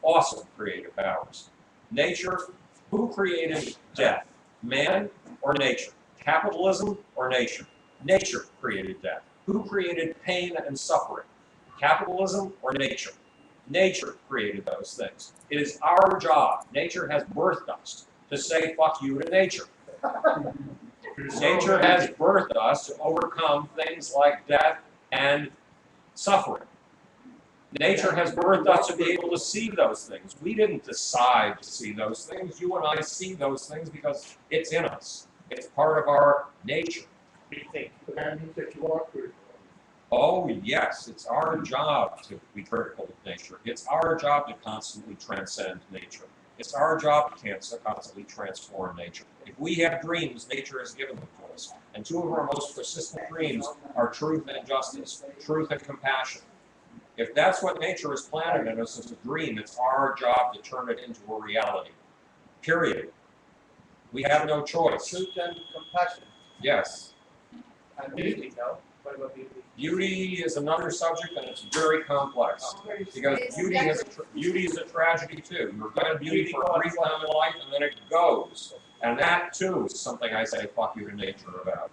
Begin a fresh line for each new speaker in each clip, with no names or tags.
awesome creative powers. Nature, who created death? Man or nature? Capitalism or nature? Nature created death. Who created pain and suffering? Capitalism or nature? Nature created those things. It is our job. Nature has birthed us to say fuck you to nature. Nature has birthed us to overcome things like death and suffering. Nature has birthed us to be able to see those things. We didn't decide to see those things. You and I see those things because it's in us. It's part of our nature. Oh, yes, it's our job to be critical of nature. It's our job to constantly transcend nature. It's our job to constantly transform nature. If we have dreams, nature has given them to us. And two of our most persistent dreams are truth and justice, truth and compassion. If that's what nature is planted in us as a dream, it's our job to turn it into a reality. Period. We have no choice.
Truth and compassion.
Yes.
And beauty, no? What about beauty?
Beauty is another subject, and it's very complex. Because beauty is a tragedy too. You're going to beauty for a brief time in life, and then it goes. And that too is something I say fuck you to nature about.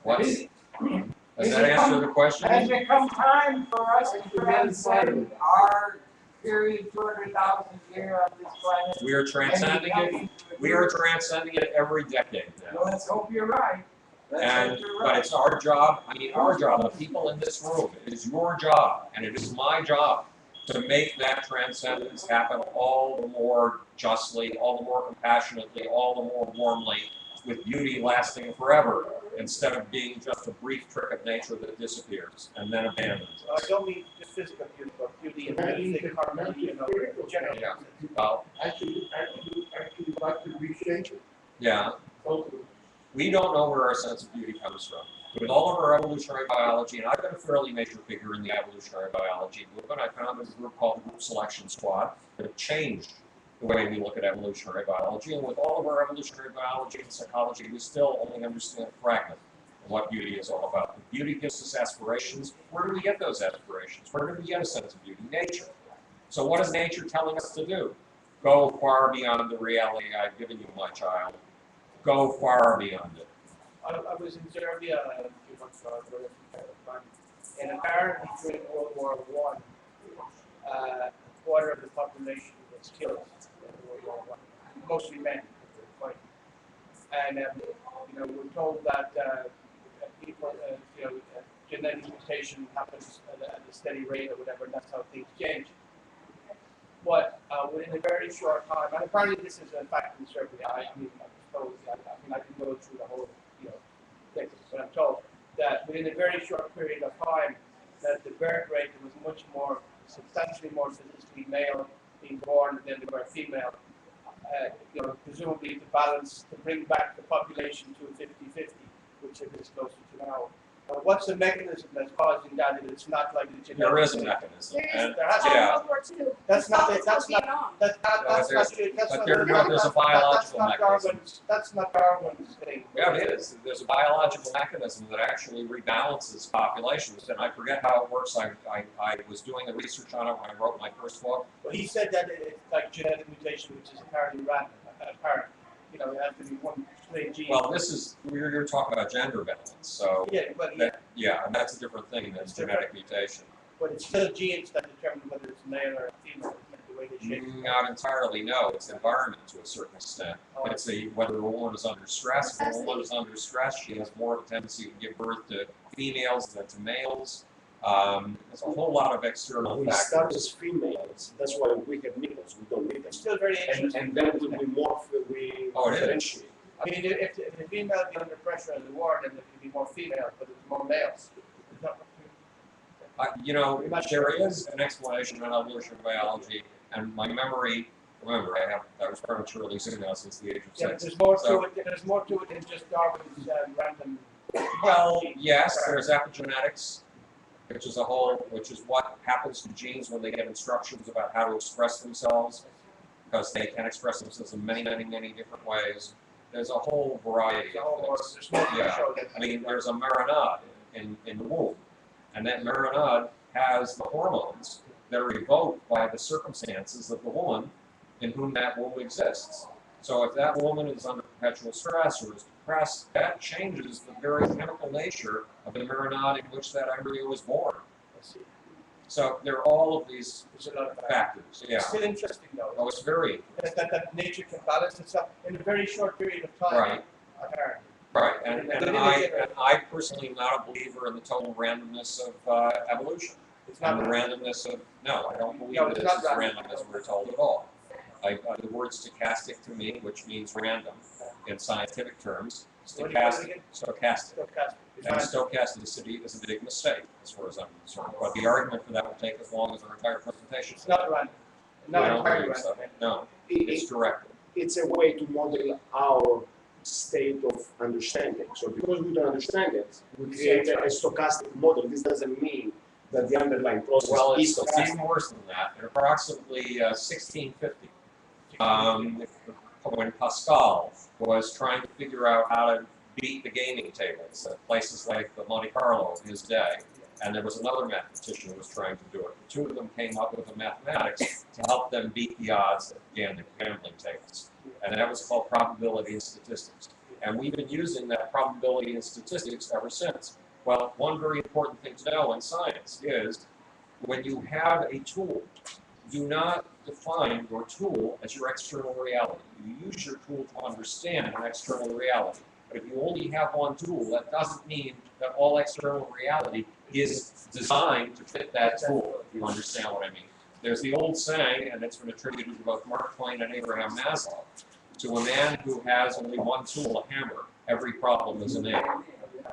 What? Does that answer the question?
Has it come time for us to transcend our period 200,000 years on this planet?
We are transcending it. We are transcending it every decade now.
Well, let's hope you're right.
But it's our job, our job, the people in this room, it is your job, and it is my job to make that transcendence happen all the more justly, all the more compassionately, all the more warmly, with beauty lasting forever, instead of being just a brief trick of nature that disappears and then abandons us.
I don't mean just physical beauty, but beauty and metaphysical harmony, you know, in general.
Yeah. Well,
Actually like to reshape it.
yeah. We don't know where our sense of beauty comes from. With all of our evolutionary biology, and I've been a fairly major figure in the evolutionary biology movement, I founded a group called the Group Selection Squad that have changed the way we look at evolutionary biology. And with all of our evolutionary biology and psychology, we still only understand a fragment of what beauty is all about. If beauty gives us aspirations, where do we get those aspirations? Where do we get a sense of beauty? Nature. So what is nature telling us to do? Go far beyond the reality I've given you, my child. Go far beyond it.
I was in Serbia a few months ago, and apparently during World War I, a quarter of the population was killed in World War I, mostly men. And you know, we're told that people, you know, genetic mutation happens at a steady rate or whatever, and that's how things change. But within a very short time, and apparently this is a fact in Serbia. I mean, I can go through the whole, you know, thing, but I'm told that within a very short period of time, that the birth rate was much more, substantially more statistically male being born than there were female. You know, presumably to balance, to bring back the population to 50-50, which it is closer to now. What's the mechanism that's causing that? It's not like the genetic.
There is a mechanism.
There
has
is.
Yeah.
World War II.
That's not it.
That's not.
That's
There's a biological mechanism.
That's not Darwin's thing.
Yeah, it is. There's a biological mechanism that actually rebalances populations, and I forget how it works. I was doing the research on it when I wrote my first book.
Well, he said that it's like genetic mutation, which is apparently random. Apparently, you know, it has to be one straight gene.
Well, you're talking about gender balance, so
yeah, but
and that's a different thing than genetic mutation.
But it's still genes that determine whether it's male or female, the way they shape.
Not entirely, no. It's environment to a certain extent. It's whether a woman is under stress. If a woman is under stress, she has more of a tendency to give birth to females than to males. There's a whole lot of external
We
factors.
start as females. That's why we have nipples. We don't need them.
It's still very interesting.
And then when we morph, we differentiate.
I mean, if the female be under pressure in the war, then there can be more females, but there's more males.
You know, there is an explanation in evolutionary biology, and my memory. Remember, I was prematurely sick now since the age of 6.
Yeah, there's more to it. There's more to it than just Darwin's random.
Well, yes, there's epigenetics, which is what happens to genes when they get instructions about how to express themselves, because they can express themselves in many, many, many different ways. There's a whole variety of things. Yeah, I mean, there's a marinade in the womb, And that Marinade has the hormones that are evoked by the circumstances of the woman in whom that womb exists. So if that woman is under perpetual stress or is depressed, that changes the very chemical nature of the marinade in which that embryo was born. So there are all of these factors. Yeah.
It's still interesting though.
Oh, it's very
That nature can balance itself in a very short period of time.
right.
Apparently.
Right, and I personally am not a believer in the total randomness of evolution.
It's
And
not
the randomness of, no, I don't believe
No,
that
it's
it's
not
as random as we're told at all. The word stochastic to me, which means random in scientific terms,
What do you call it
stochastic,
again?
stochastic.
Stochastic.
And stochasticity is a big mistake, as far as I'm concerned. But the argument for that will take as long as our entire presentation.
It's not random.
I
Not
don't
entirely
believe so.
random.
No,
It-
it's directed.
it's a way to model our state of understanding. So because we don't understand it, we create a stochastic model. This doesn't mean that the underlying process
Well,
is
it's even
stochastic.
worse than that. In approximately 1650, when Pascal was trying to figure out how to beat the gaming tables at places like the Monte Carlo of his day, and there was another mathematician who was trying to do it. The two of them came up with the mathematics to help them beat the odds at gambling tables, and that was called probability and statistics. And we've been using that probability and statistics ever since. Well, one very important thing to know in science is when you have a tool, do not define your tool as your external reality. You use your tool to understand an external reality. But if you only have one tool, that doesn't mean that all external reality is designed to fit that tool, if you understand what I mean. There's the old saying, and it's been attributed to both Mark Twain and Abraham Maslow, to a man who has only one tool, a hammer, every problem is a nail.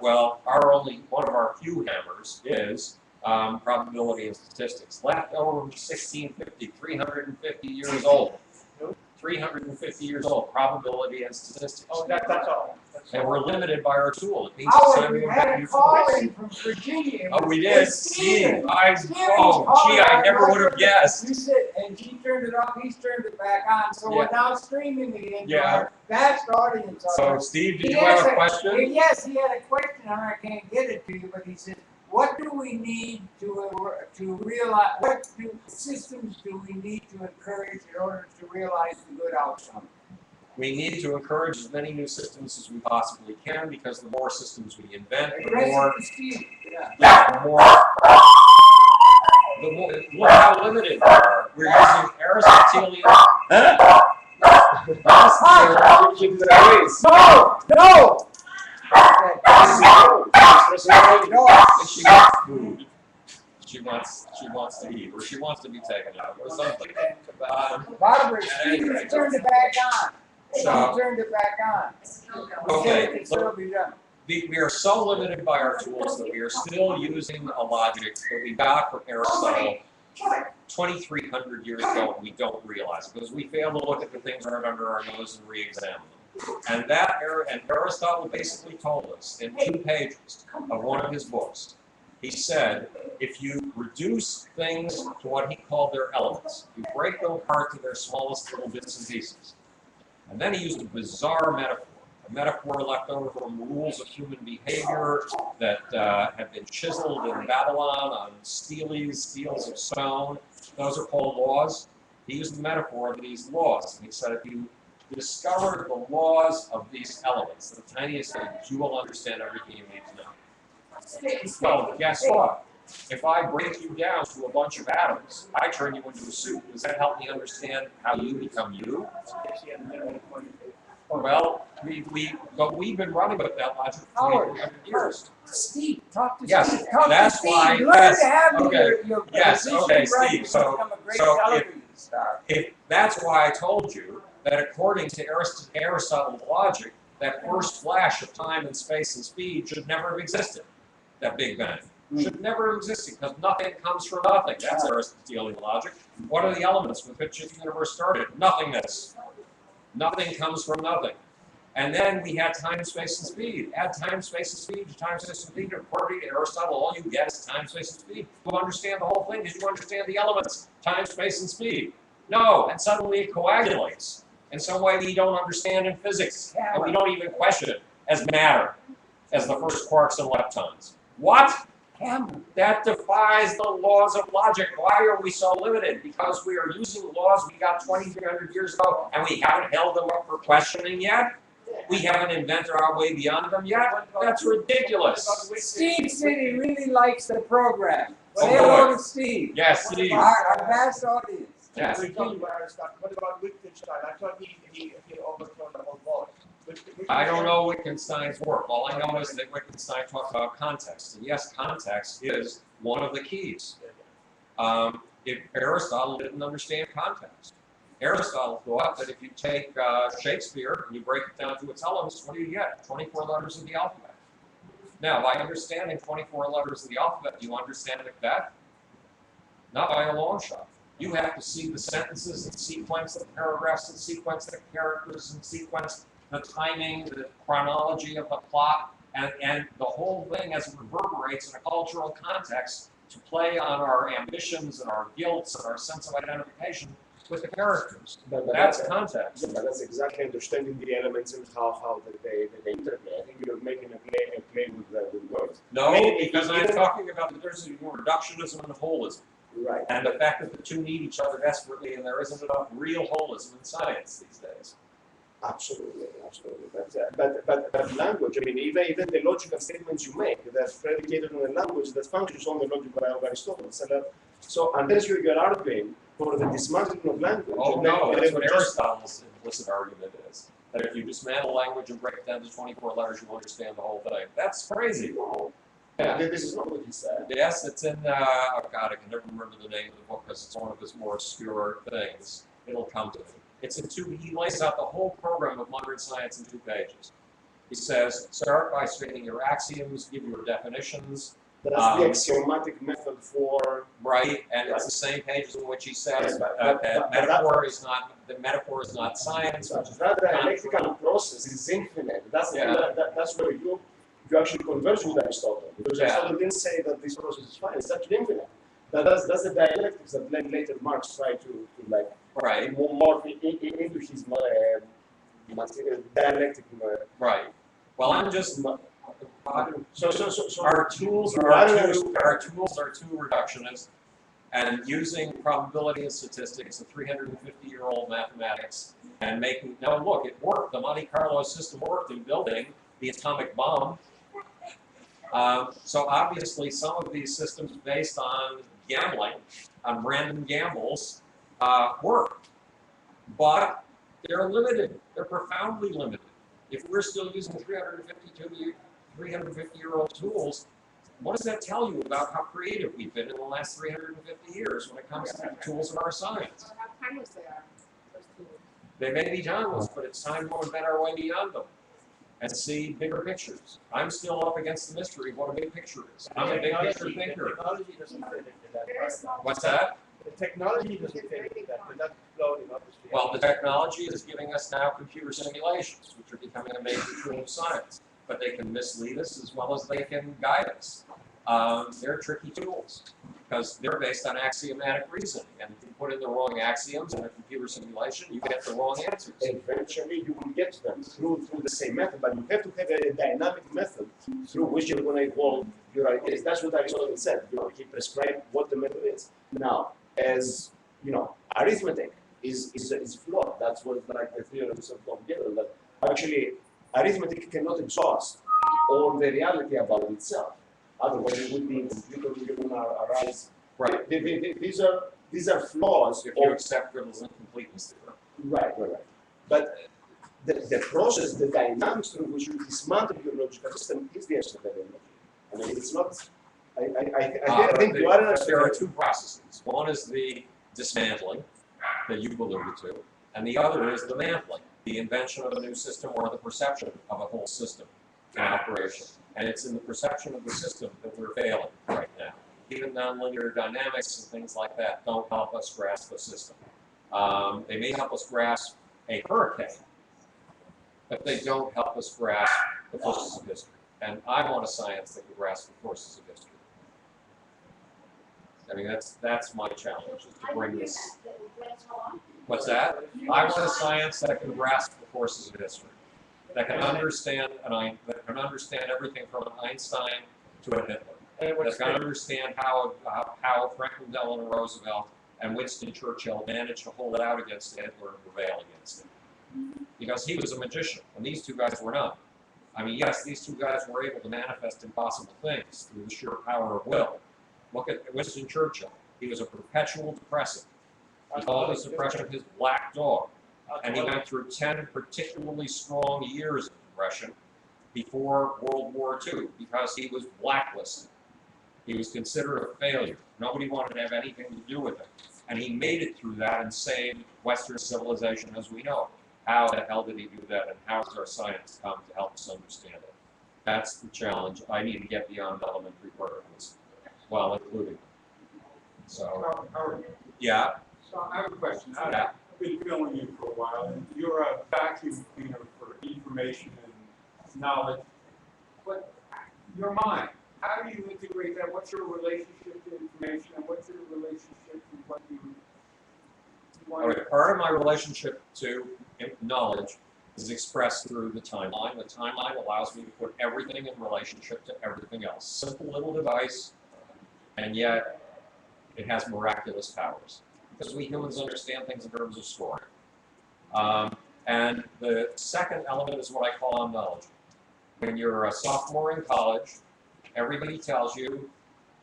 Well, one of our few hammers is probability and statistics. Left over from 1650, 350 years old. 350 years old, probability and statistics.
Oh, that's all.
And we're limited by our tool. It means it's time
Howard,
to
we
invent
had
new
a call
tools.
in from Virginia.
Oh, we did.
It's Stephen.
Steve, I never would have guessed.
You said, and he turned it off, he's turned it back on, so we're
Yeah.
now streaming again to
Yeah.
our vast audience.
So, Steve, did
He
you have
has
a question?
Yes, he had a question, and I can't get it to you, but he said, what do we need to realize, what systems do we need to encourage in order to realize the good outcome?
We need to encourage as many new systems as we possibly can, because the more systems we invent, the
Address
more,
it to Steve, yeah.
look how limited we are. We're using Aristotelian.
No!
And she wants food. She wants to eat, or she wants to be taken out, or something.
Barbara,
At any
Steve
rate,
turned it back on.
So-
He turned it back on.
Okay,
It's still be done.
we are so limited by our tools that we are still using a logic that we got from Aristotle 2,300 years ago, and we don't realize it, because we fail to look at the things right under our nose and re-examine them. And Aristotle basically told us in 2 pages of one of his books, he said, if you reduce things to what he called their elements, you break them apart to their smallest little bits and pieces. And then he used a bizarre metaphor, a metaphor left over from rules of human behavior that have been chiseled in Babylon on steels of stone. Those are called laws. He used the metaphor of these laws, and he said, if you discover the laws of these elements, the tiniest things, you will understand everything you need to know. Well, guess what? If I break you down to a bunch of atoms, I turn you into a soup. Does that help me understand how you become you? Well, we've been running with that logic for 2,300 years.
Steve, talk to
Yes,
Steve. Talk
that's
to Steve.
why-
Learn
yes,
to have
okay,
your
yes,
position
okay,
right
Steve,
to
so-
become a great
so if-
television star.
That's why I told you that according to Aristotle's logic, that first flash of time and space and speed should never have existed. That Big Bang should never have existed, because nothing comes from nothing. That's Aristotelian logic. What are the elements with which the universe started? Nothingness. Nothing comes from nothing. And then we had time, space, and speed. Add time, space, and speed to time, space, and speed. According to Aristotle, all you get is time, space, and speed. You understand the whole thing. Did you understand the elements? Time, space, and speed. No, and suddenly it coagulates in some way we don't understand in physics, and we don't even question it as matter, as the first quarks and leptons. What?
Hammond.
That defies the laws of logic. Why are we so limited? Because we are using laws we got 2,300 years ago, and we haven't held them up for questioning yet. We haven't invented our way beyond them yet. That's ridiculous.
Steve said he really likes the program.
Oh,
Say
boy.
hello to Steve.
Yes, Steve.
Our vast audience.
Yes.
We talked about Aristotle. What about Wittgenstein? I thought he overthrown the whole world.
I don't know Wittgenstein's work. All I know is that Wittgenstein talks about context. And yes, context is one of the keys. If Aristotle didn't understand context. Aristotle thought that if you take Shakespeare and you break it down to its elements, what do you get? 24 letters of the alphabet. Now, by understanding 24 letters of the alphabet, do you understand Macbeth? Not by a long shot. You have to see the sentences and sequence the paragraphs and sequence the characters and sequence the timing, the chronology of the plot, and the whole thing as it reverberates in a cultural context to play on our ambitions and our guilts and our sense of identification with the characters. That's context.
Yeah, but that's exactly understanding the elements and how they interplay. I think you're making a play with words.
No,
I mean,
because I'm
even-
talking about the difference between reductionism and holism.
Right.
And the fact that the two need each other desperately, and there isn't enough real holism in science these days.
Absolutely, absolutely. But language, I mean, even the logical statements you make, that's predicated on a language that functions on the logic of Aristotle. So unless you're arguing for the dismantling of language,
Oh
and
no,
then
that's what
just-
Aristotle's implicit argument is. That if you dismantle language and break it down to 24 letters, you understand the whole thing. That's crazy.
No.
Yeah.
This is not what he said.
Yes, it's in, oh God, I can never remember the name of the book because it's one of his more obscure things. It'll come to me. It's in he lays out the whole program of modern science in 2 pages. He says, start by stating your axioms, give your definitions.
That's the axiomatic method for.
Right, and it's the same pages in which he says
But
that metaphor is not science.
So that dialectical process is infinite. That's that's where you actually converge with Aristotle, because Aristotle didn't say that this process is fine. It's actually infinite. That's the dialectics that then later Marx tried to like morph into his dialectic.
Right. Well, I'm just.
So
Our tools are too reductionist, and using probability and statistics, the 350-year-old mathematics, and making now look, it worked. The Monte Carlo system worked in building the atomic bomb. So obviously, some of these systems based on gambling, on random gambles, work, but they're limited. They're profoundly limited. If we're still using 350-year-old tools, what does that tell you about how creative we've been in the last 350 years when it comes to the tools of our science?
Or how timeless they are, those tools.
They may be timeless, but it's time to invent our way beyond them and see bigger pictures. I'm still up against the mystery of what a big picture is. I'm a big picture thinker.
The technology doesn't fit into that
Very
part.
small.
What's that?
The technology doesn't fit into that. They're not floating, obviously.
Well, the technology is giving us now computer simulations, which are becoming a major tool of science. But they can mislead us as well as they can guide us. They're tricky tools because they're based on axiomatic reasoning. And if you put in the wrong axioms in a computer simulation, you get the wrong answers.
Eventually, you will get them through the same method, but you have to have a dynamic method through which you're going to evolve your ideas. That's what Aristotle said. He prescribed what the method is. Now, as arithmetic is flawed. That's what like the theorems of Gödel, that actually arithmetic cannot exhaust all the reality about itself. Otherwise, it would be incomplete when our arise.
Right.
These are flaws.
If you accept Gödel's incompleteness theorem.
Right. But the process, the dynamics through which you dismantle your logical system is the answer to that logic. I mean, it's not. I think you are
there are 2 processes. One is the dismantling that you've alluded to, and the other is the mantling, the invention of a new system or the perception of a whole system in operation. And it's in the perception of the system that we're failing right now. Even nonlinear dynamics and things like that don't help us grasp the system. They may help us grasp a hurricane, but they don't help us grasp the forces of history. And I want a science that can grasp the forces of history. I mean, that's my challenge, is to bring this. What's that? I want a science that can grasp the forces of history, that can understand everything from an Einstein to a Hitler. that's going to understand how Franklin Delano Roosevelt and Winston Churchill managed to hold out against Hitler and prevail against him. Because he was a magician, and these two guys were not. I mean, yes, these two guys were able to manifest impossible things through the sheer power of will. Look at Winston Churchill. He was a perpetual depressive. He called his depression his black dog. And he went through 10 particularly strong years of depression before World War II because he was blacklisted. He was considered a failure. Nobody wanted to have anything to do with him. And he made it through that and saved Western civilization as we know it. How the hell did he do that, and how has our science come to help us understand it? That's the challenge. I need to get beyond elementary particles, well, including. So, yeah.
So I have a question.
Yeah.
I've been feeling you for a while, and you're a vacuum cleaner for information and knowledge. But your mind, how do you integrate that? What's your relationship to information, and what's your relationship to what you want?
Okay, part of my relationship to knowledge is expressed through the timeline. The timeline allows me to put everything in relationship to everything else. Simple little device, and yet it has miraculous powers. Because we humans understand things in terms of story. And the second element is what I call omnology. When you're a sophomore in college, everybody tells you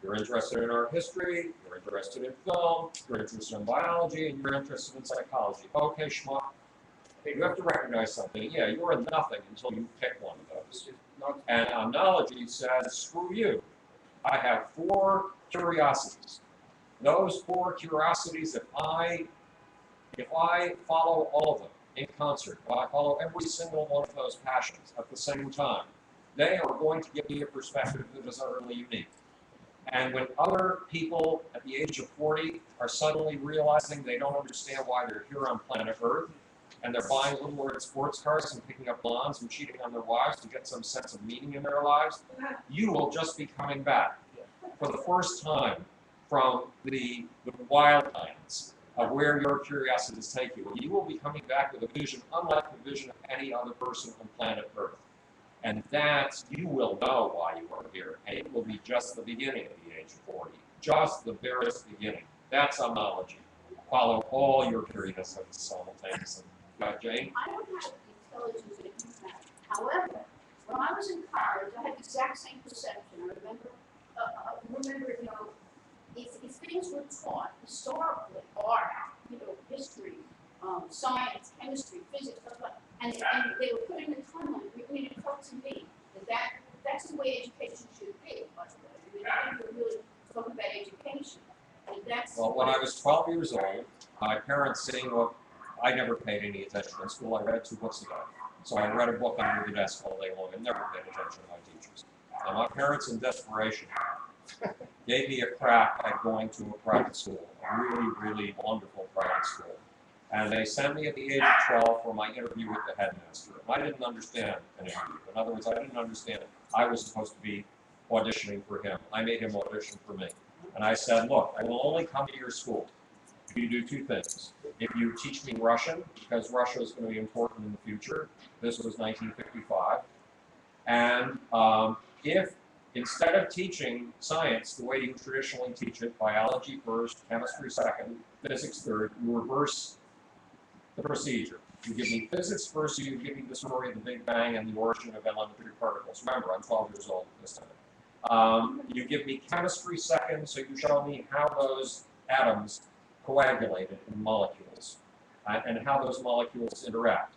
you're interested in art history, you're interested in film, you're interested in biology, and you're interested in psychology. Okay, schmuck. You have to recognize something. Yeah, you're a nothing until you pick one of those. And omnology says, screw you. I have 4 curiosities. Those 4 curiosities, if I follow all of them in concert, if I follow every single one of those passions at the same time, they are going to give me a perspective that is utterly unique. And when other people at the age of 40 are suddenly realizing they don't understand why they're here on planet Earth, and they're buying little red sports cars and picking up blondes and cheating on their wives to get some sense of meaning in their lives, you will just be coming back for the first time from the wildlands of where your curiosities take you. You will be coming back with a vision unlike the vision of any other person on planet Earth. And that, you will know why you are here. And it will be just the beginning at the age of 40. Just the barest beginning. That's omnology. Follow all your curiosities simultaneously. Jane?
I don't have the intelligence that you have. However, when I was in college, I had the exact same perception. I remember, you know, if things were taught historically, art, you know, history, science, chemistry, physics, blah, blah, and they were put in the timeline, it occurred to me that's the way education should be, by the way. I mean, I think we're really talking about education. And that's
Well, when I was 12 years old, my parents seeing what I never paid any attention in school. I read 2 books a day. So I read a book under the desk all day long and never paid attention to my teachers. And my parents, in desperation, gave me a crack at going to a private school, a really, really wonderful private school. And they sent me at the age of 12 for my interview with the headmaster. I didn't understand an interview. In other words, I didn't understand it. I was supposed to be auditioning for him. I made him audition for me. And I said, look, I will only come to your school if you do 2 things. If you teach me Russian, because Russia is going to be important in the future. This was 1955. And if instead of teaching science the way you traditionally teach it, biology first, chemistry second, physics third, you reverse the procedure. You give me physics first, so you give me the story of the Big Bang and the origin of elementary particles. Remember, I'm 12 years old this time. You give me chemistry second, so you show me how those atoms coagulated in molecules and how those molecules interact.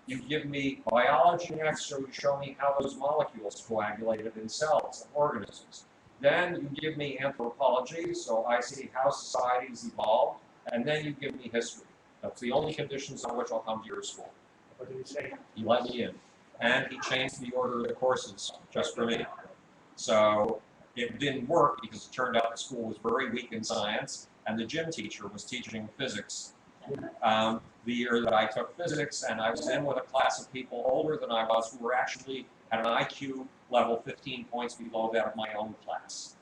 You give me biology next, so you show me how those molecules coagulated in cells and organisms. Then you give me anthropology, so I see how societies evolved, and then you give me history. That's the only conditions on which I'll come to your school.
What did he say?
He let me in. And he changed the order of the courses just for me. So it didn't work because it turned out the school was very weak in science, and the gym teacher was teaching physics the year that I took physics, and I was in with a class of people older than I was who were actually at an IQ level 15 points below that of my own class.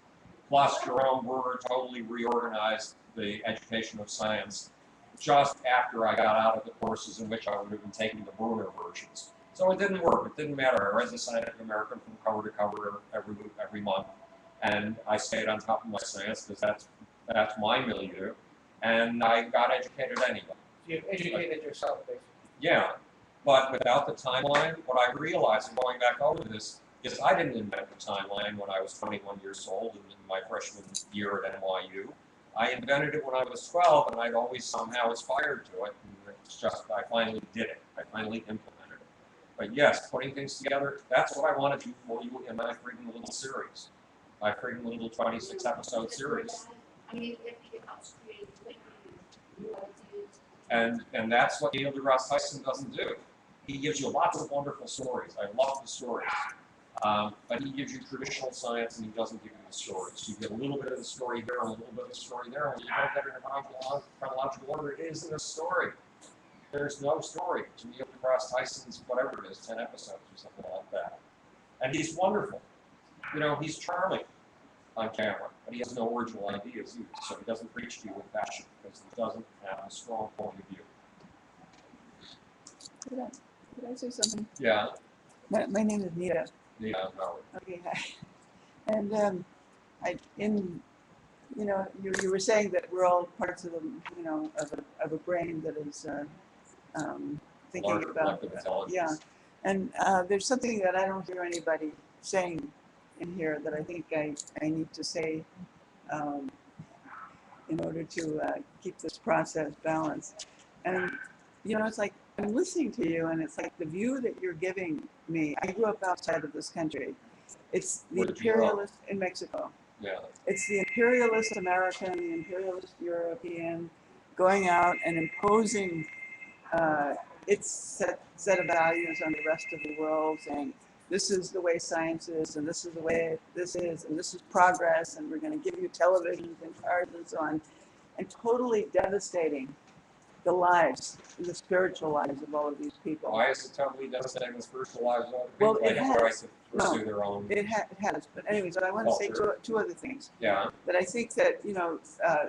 Plus, Jerome Brewer totally reorganized the education of science just after I got out of the courses in which I would have been taking the Bruner versions. So it didn't work. It didn't matter. I read the Scientific American from cover to cover every month. And I stayed on top of my science because that's my milieu, and I got educated anyway.
You've educated yourself, basically.
Yeah, but without the timeline, what I realized in going back over this is I didn't invent the timeline when I was 21 years old in my freshman year at NYU. I invented it when I was 12, and I'd always somehow aspired to it. And it's just I finally did it. I finally implemented it. But yes, putting things together, that's what I want to do for you in my freaking little series. My freaking little 26-episode series.
I mean, it helps create new ideas.
And that's what Neil deGrasse Tyson doesn't do. He gives you lots of wonderful stories. I love the stories. But he gives you traditional science and he doesn't give you the stories. You get a little bit of the story here and a little bit of the story there, and you don't get it in chronological order. It isn't a story. There's no story to Neil deGrasse Tyson's, whatever it is, 10 episodes or something like that. And he's wonderful. You know, he's charming on camera, but he has no original ideas either. So he doesn't preach to you with passion because he doesn't have a strong point of view.
Could I say something?
Yeah.
My name is Nita.
Yeah, no.
Okay, hi. And you were saying that we're all parts of of a brain that is thinking
Larger
about,
collective intelligence.
yeah. And there's something that I don't hear anybody saying in here that I think I need to say in order to keep this process balanced. And it's like I'm listening to you, and it's like the view that you're giving me. I grew up outside of this country. It's the
Where did you grow up?
imperialist in Mexico.
Yeah.
It's the imperialist American, the imperialist European, going out and imposing its set of values on the rest of the world, saying this is the way science is, and this is the way this is, and this is progress, and we're going to give you televisions and cars and so on, and totally devastating the lives, the spiritual lives of all of these people.
Why is it totally devastating the spiritual lives of other
Well,
people?
it
They have the right
has.
to pursue
No,
their own.
It has, but anyways, I want to say two other things.
Yeah.
That I think that,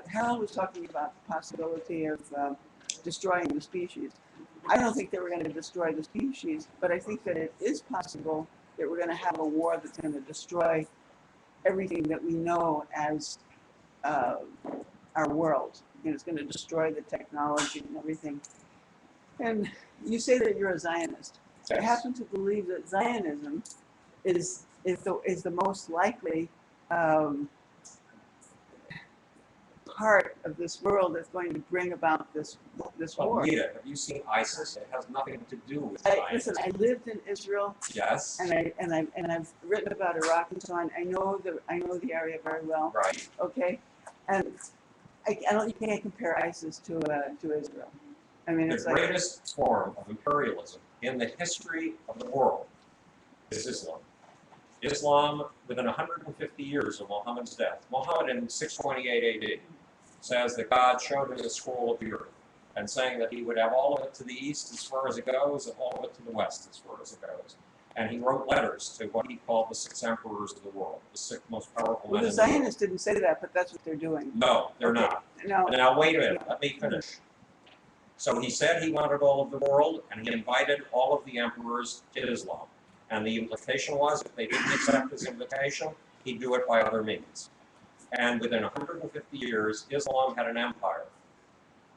Harold was talking about the possibility of destroying the species. I don't think that we're going to destroy the species, but I think that it is possible that we're going to have a war that's going to destroy everything that we know as our world. It's going to destroy the technology and everything. And you say that you're a Zionist. I happen to believe that Zionism is the most likely part of this world that's going to bring about this
Well,
war.
Rita, have you seen ISIS? It has nothing to do with
Listen,
science.
I lived in Israel,
Yes.
and I've written about Iraq and so on. I know the area very well.
Right.
Okay, and I don't. You can't compare ISIS to Israel. I mean,
The
it's like
greatest form of imperialism in the history of the world is Islam. Islam, within 150 years of Muhammad's death, Muhammad in 628 AD says that God showed him the scroll of the earth, and saying that he would have all of it to the east as far as it goes, and all of it to the west as far as it goes. And he wrote letters to what he called the 6 emperors of the world, the 6 most powerful men
the
in the world.
Zionists didn't say that, but that's what they're doing.
No, they're
Okay.
not.
No.
Now, wait a minute, let me finish. So he said he wanted all of the world, and he invited all of the emperors to Islam. And the implication was, if they didn't accept his invitation, he'd do it by other means. And within 150 years, Islam had an empire,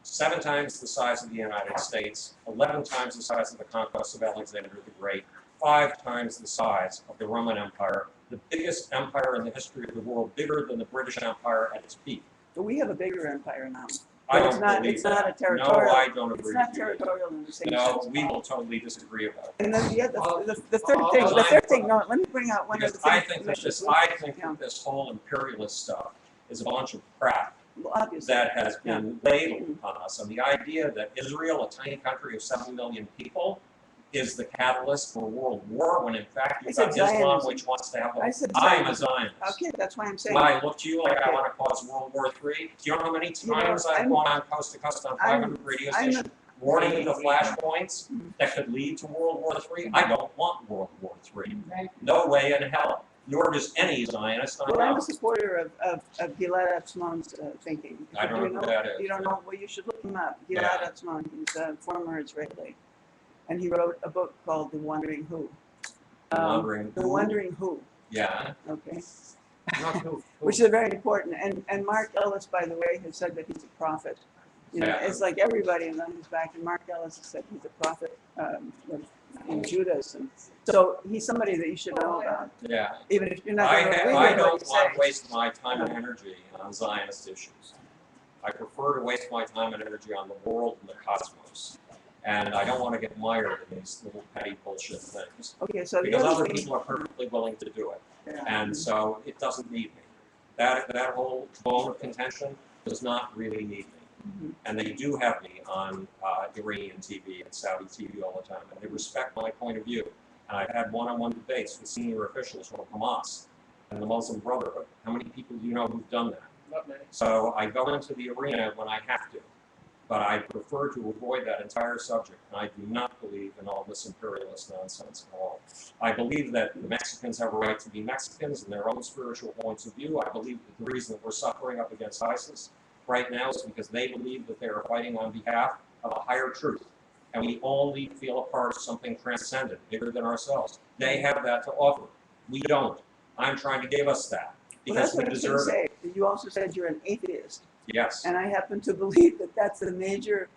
7 times the size of the United States, 11 times the size of the conquest of Alexander the Great, 5 times the size of the Roman Empire, the biggest empire in the history of the world, bigger than the British Empire at its peak.
But we have a bigger empire now.
I
But
don't believe
it's
that.
not a territorial.
No, I don't
It's
agree
not
with you.
territorial in the same
No,
sense.
we will totally disagree about it.
And then the
I'll-
third thing. No, let me bring out one
Because
other thing.
I think that this whole imperialist stuff is a bunch of crap
Well, obviously.
that has been ladled upon us. And the idea that Israel, a tiny country of 7 million people, is the catalyst for world war, when in fact
I
you've
said
got Islam,
Zionism.
which wants to have
I said
I'm a
Zionism.
Zionist.
Okay, that's why I'm saying.
When I look to you like I
Okay.
want to cause World War III, do you know how many
You know,
times I've
I'm-
gone on coast to coast on 500 radio
I'm
stations warning the flashpoints that could lead to World War III? I don't want World War III. No way in hell. Nor does any Zionist I
Well, I'm
know.
a supporter of Gilad Atzmon's thinking.
I don't know who that is.
You don't know? Well, you should look him up. Gilad
Yeah.
Atzmon. He's a former Israeli, and he wrote a book called The Wandering Who.
The Wandering
The
Who?
Wandering Who.
Yeah.
Okay.
Not who-
which is very important. And Mark Ellis, by the way, has said that he's a prophet. You know,
Yeah.
it's like everybody in his back, and Mark Ellis has said he's a prophet in Judaism. So he's somebody that you should know about,
Yeah.
even if you're not
I,
going to
ha-
agree
I
with what
don't
he
want to
says.
waste my time and energy on Zionist issues. I prefer to waste my time and energy on the world and the cosmos. And I don't want to get mired in these little petty bullshit things.
Okay, so the
Because
other
other
thing,
people are perfectly willing to do it.
yeah.
And so it doesn't need me. That whole bone of contention does not really need me.
Mhm.
And they do have me on Iranian TV and Saudi TV all the time, and they respect my point of view. And I've had one-on-one debates with senior officials from Hamas and the Muslim Brotherhood. How many people do you know who've done that?
Not many.
So I go into the arena when I have to, but I prefer to avoid that entire subject. And I do not believe in all this imperialist nonsense at all. I believe that the Mexicans have a right to be Mexicans in their own spiritual points of view. I believe that the reason that we're suffering up against ISIS right now is because they believe that they are fighting on behalf of a higher truth. And we only feel a part of something transcendent, bigger than ourselves. They have that to offer. We don't. I'm trying to give us that
Well,
because
that's what
we
I was going to
deserve it.
say. You also said you're an atheist.
Yes.
And I happen to believe that that's a major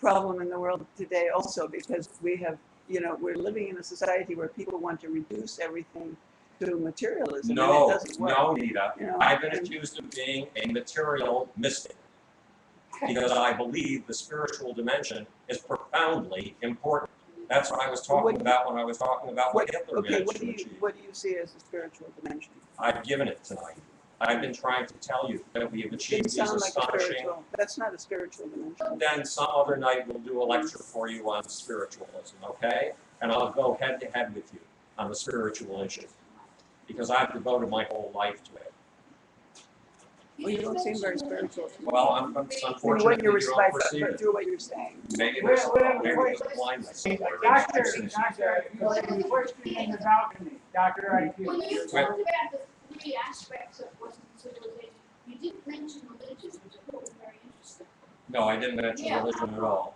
problem in the world today also, because we have, you know, we're living in a society where people want to reduce everything to materialism, and it
No,
doesn't work.
no, Nita.
You know,
I've been
and-
accused of being a material mystic because I believe the spiritual dimension is profoundly important. That's what I was talking about when I was talking about what Hitler
Okay,
managed
what
to
do you
achieve.
what do you see as the spiritual dimension?
I've given it tonight. I've been trying to tell you that we have achieved
Didn't
these
sound like a
astonishing.
spiritual. That's not a spiritual dimension.
Then some other night we'll do a lecture for you on spiritualism, okay? And I'll go head to head with you on the spiritual issue because I've devoted my whole life to it.
Well, you don't seem very spiritual to me.
Well,
Through
unfortunately,
what you're
you don't
but
perceive it.
through what you're saying.
Maybe
Wait,
there's
wait,
maybe
wait.
there's a blindness
Doctor,
somewhere.
doctor, you're working in the balcony. Doctor,
When
IQ.
you talked about the three aspects of Western civilization, you didn't mention religion, which I thought was very interesting.
No, I didn't mention
Yeah.
religion at all.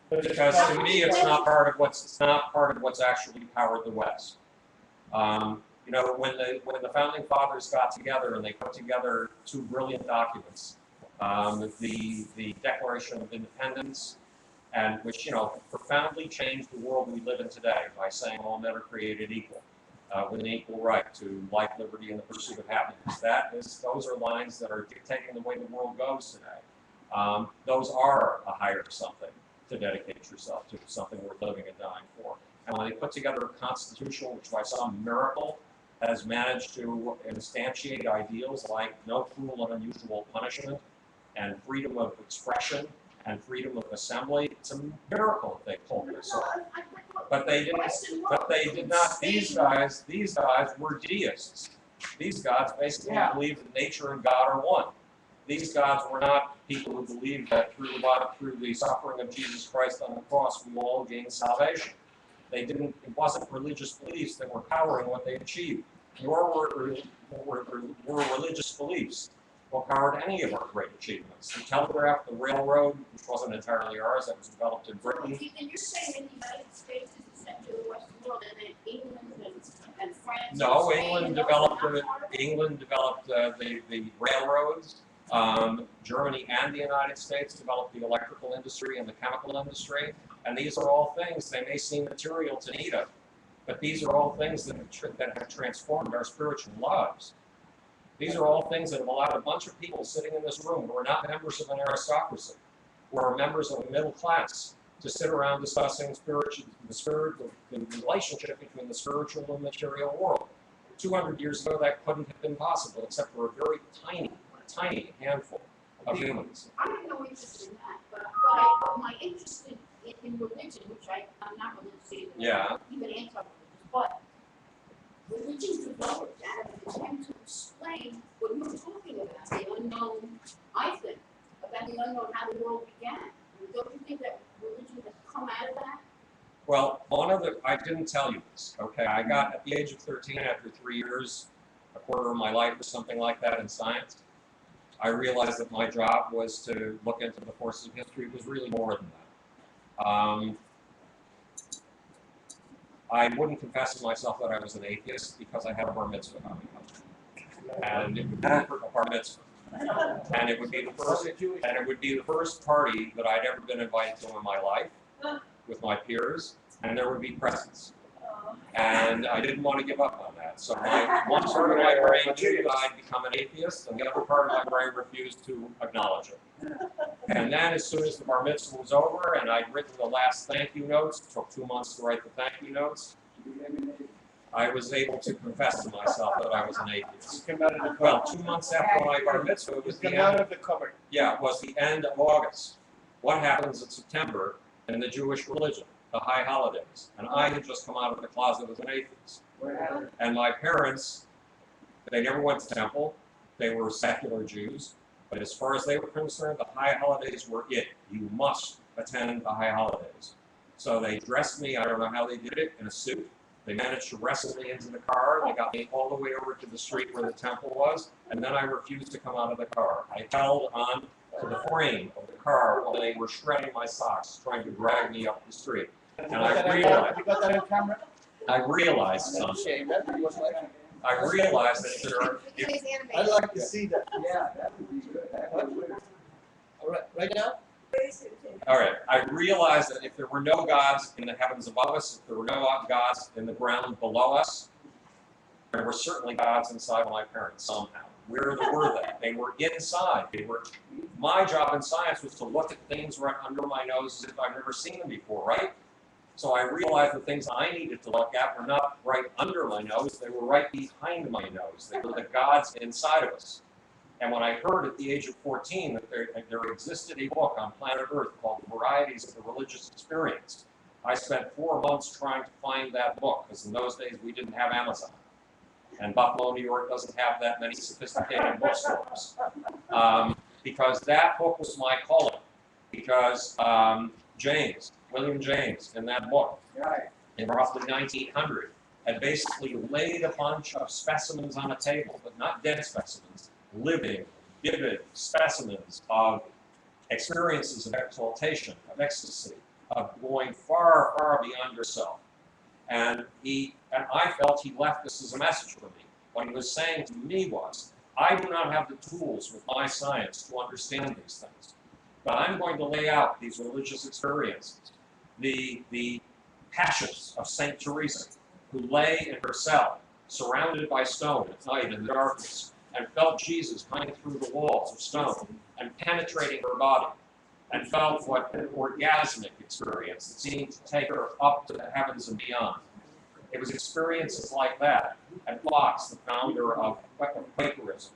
Because to me, it's not part of what's actually powered the West. You know, when the founding fathers got together and they put together two brilliant documents, the Declaration of Independence, and which profoundly changed the world we live in today by saying all men are created equal, with an equal right to life, liberty, and the pursuit of happiness. Those are lines that are dictating the way the world goes today. Those are a higher something to dedicate yourself to, something worth living and dying for. And when they put together a constitution which by some miracle has managed to instantiate ideals like no cruel and unusual punishment and freedom of expression and freedom of assembly, it's a miracle that they pulled this off. But they did not, these guys were deists. These gods basically
Yeah.
believed that nature and God are one. These gods were not people who believed that through the suffering of Jesus Christ on the cross we all gain salvation. It wasn't religious beliefs that were powering what they achieved, nor were religious beliefs what powered any of our great achievements. The telegraph, the railroad, which wasn't entirely ours, that was developed in Britain.
And you're saying that the United States is the center of the Western world, and then England and France.
No,
and Spain,
England
and
developed
those are not part of it?
the railroads. Germany and the United States developed the electrical industry and the chemical industry. And these are all things, they may seem material to Nita, but these are all things that have transformed our spiritual lives. These are all things that have allowed a bunch of people sitting in this room who are not members of an aristocracy, who are members of a middle class, to sit around discussing the relationship between the spiritual and material world. 200 years ago, that couldn't have been possible, except for a very tiny handful of humans.
I have no interest in that, but my interest in religion, which I'm not religious either.
Yeah.
Even anti-religious, but religion developed out of an attempt to explain what you're talking about, the unknown, I think, about the unknown, how the world began. Don't you think that religion has come out of that?
Well, I didn't tell you this, okay? I got, at the age of 13, after 3 years, a quarter of my life or something like that in science, I realized that my job was to look into the forces of history. It was really more than that. I wouldn't confess to myself that I was an atheist because I had a bar mitzvah coming up. and it would be a bar mitzvah. And it would be the first party that I'd ever been invited to in my life with my peers, and there would be presents. And I didn't want to give up on that. So one part of my brain knew that I'd become an atheist, and the other part of my brain refused to acknowledge it. And then as soon as the bar mitzvah was over and I'd written the last thank you notes, it took 2 months to write the thank you notes, I was able to confess to myself that I was an atheist. Well, 2 months after my bar mitzvah, it was the end of the cupboard. Yeah, it was the end of August. What happens in September in the Jewish religion? The high holidays. And I had just come out of the closet as an atheist. And my parents, they never went to temple. They were secular Jews. But as far as they were concerned, the high holidays were it. You must attend the high holidays. So they dressed me, I don't know how they did it, in a suit. They managed to wrestle me into the car. They got me all the way over to the street where the temple was, and then I refused to come out of the car. I held on to the frame of the car while they were shredding my socks, trying to drag me up the street. And I realized,
You got that on camera?
I realized something.
Shame, that was like.
I realized that if
I'd like to see that.
Yeah, that would be good. That would be good.
All right, right now?
all right, I realized that if there were no gods in the heavens above us, if there were no gods in the ground below us, there were certainly gods inside my parents somehow. Where were they? They were inside. My job in science was to look at things right under my nose as if I've never seen them before, right? So I realized the things I needed to look at were not right under my nose, they were right behind my nose. They were the gods inside of us. And when I heard at the age of 14 that there existed a book on planet Earth called Varieties of the Religious Experience, I spent 4 months trying to find that book, because in those days we didn't have Amazon. And Buffalo, New York doesn't have that many sophisticated bookstores. Because that book was my calling. Because William James, in that book, in roughly 1900, had basically laid a bunch of specimens on a table, but not dead specimens, living, vivid specimens of experiences of exaltation, of ecstasy, of going far, far beyond yourself. And I felt he left this as a message for me. What he was saying to me was, I do not have the tools with my science to understand these things, but I'm going to lay out these religious experiences. The passions of Saint Teresa, who lay in her cell, surrounded by stone at night in the darkness, and felt Jesus coming through the walls of stone and penetrating her body, and felt what an orgasmic experience that seemed to take her up to the heavens and beyond. It was experiences like that. And Fox, the founder of Quakerism,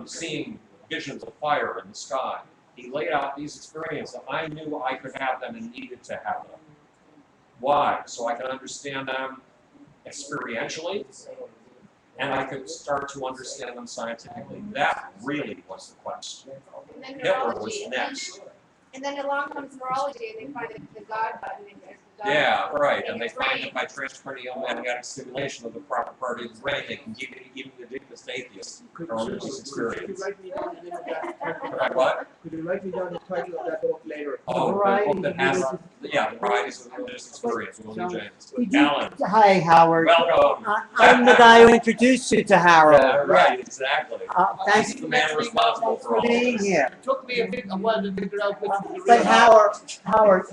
seeing visions of fire in the sky, he laid out these experiences. I knew I could have them and needed to have them. Why? So I could understand them experientially, and I could start to understand them scientifically. That really was the quest.
And then
Hitler was
neurology,
next.
and then along comes neurology, and they find the God button, and there's the God
Yeah,
button
right.
in
And they
your
find
brain.
that by transcranial magnetic stimulation of the proper part of the brain, they can give even the deepest atheist a religious experience.
Could you write me down the name of that?
Right, what?
Could you write me down the title of that book later?
Oh, the book that has, the varieties of the religious experience, William James. Alan,
Hi, Howard.
welcome.
I'm the guy who introduced you to Harold.
Yeah, right, exactly.
Thanks
He's the man responsible for
for
all of
being
this.
here.
It took me a while to figure out which was the real.
But Howard,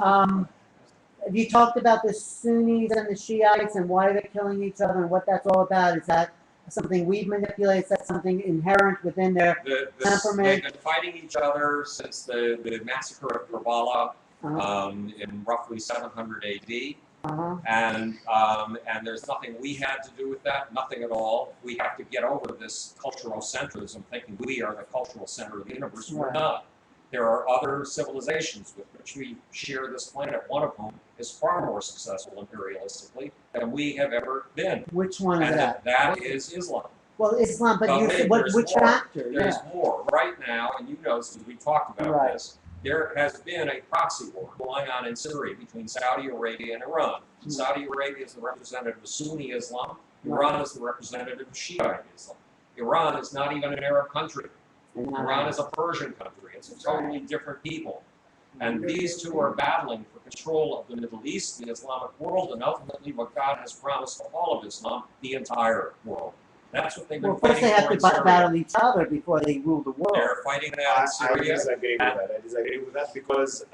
have you talked about the Sunnis and the Shiites and why they're killing each other and what that's all about? Is that something we manipulate? Is that something inherent within their temperament?
They've been fighting each other since the massacre of Karbala in roughly 700 AD. And there's nothing we had to do with that, nothing at all. We have to get over this cultural centrism, thinking we are the cultural center of the universe. We're
Right.
not. There are other civilizations with which we share this planet, one of whom is far more successful imperialistically than we have ever been.
Which one is
And
that?
that is Islam.
Well, Islam, but
But
you
wait,
said,
there's
which
more.
factor?
There's
Yeah.
more. Right now, and you know, since we talked about
Right.
this, there has been a proxy war going on in Syria between Saudi Arabia and Iran. Saudi Arabia is the representative of Sunni Islam. Iran is the representative of Shiite Islam. Iran is not even an Arab country. Iran is a Persian country. It's a totally different people. And these two are battling for control of the Middle East, the Islamic world, and ultimately what God has promised to all of Islam, the entire world. That's what they've been
Well, first
fighting
they have
for
to
in Syria.
battle each other before they rule the world.
They're fighting that
I
in Syria.
disagree with that. I disagree with that because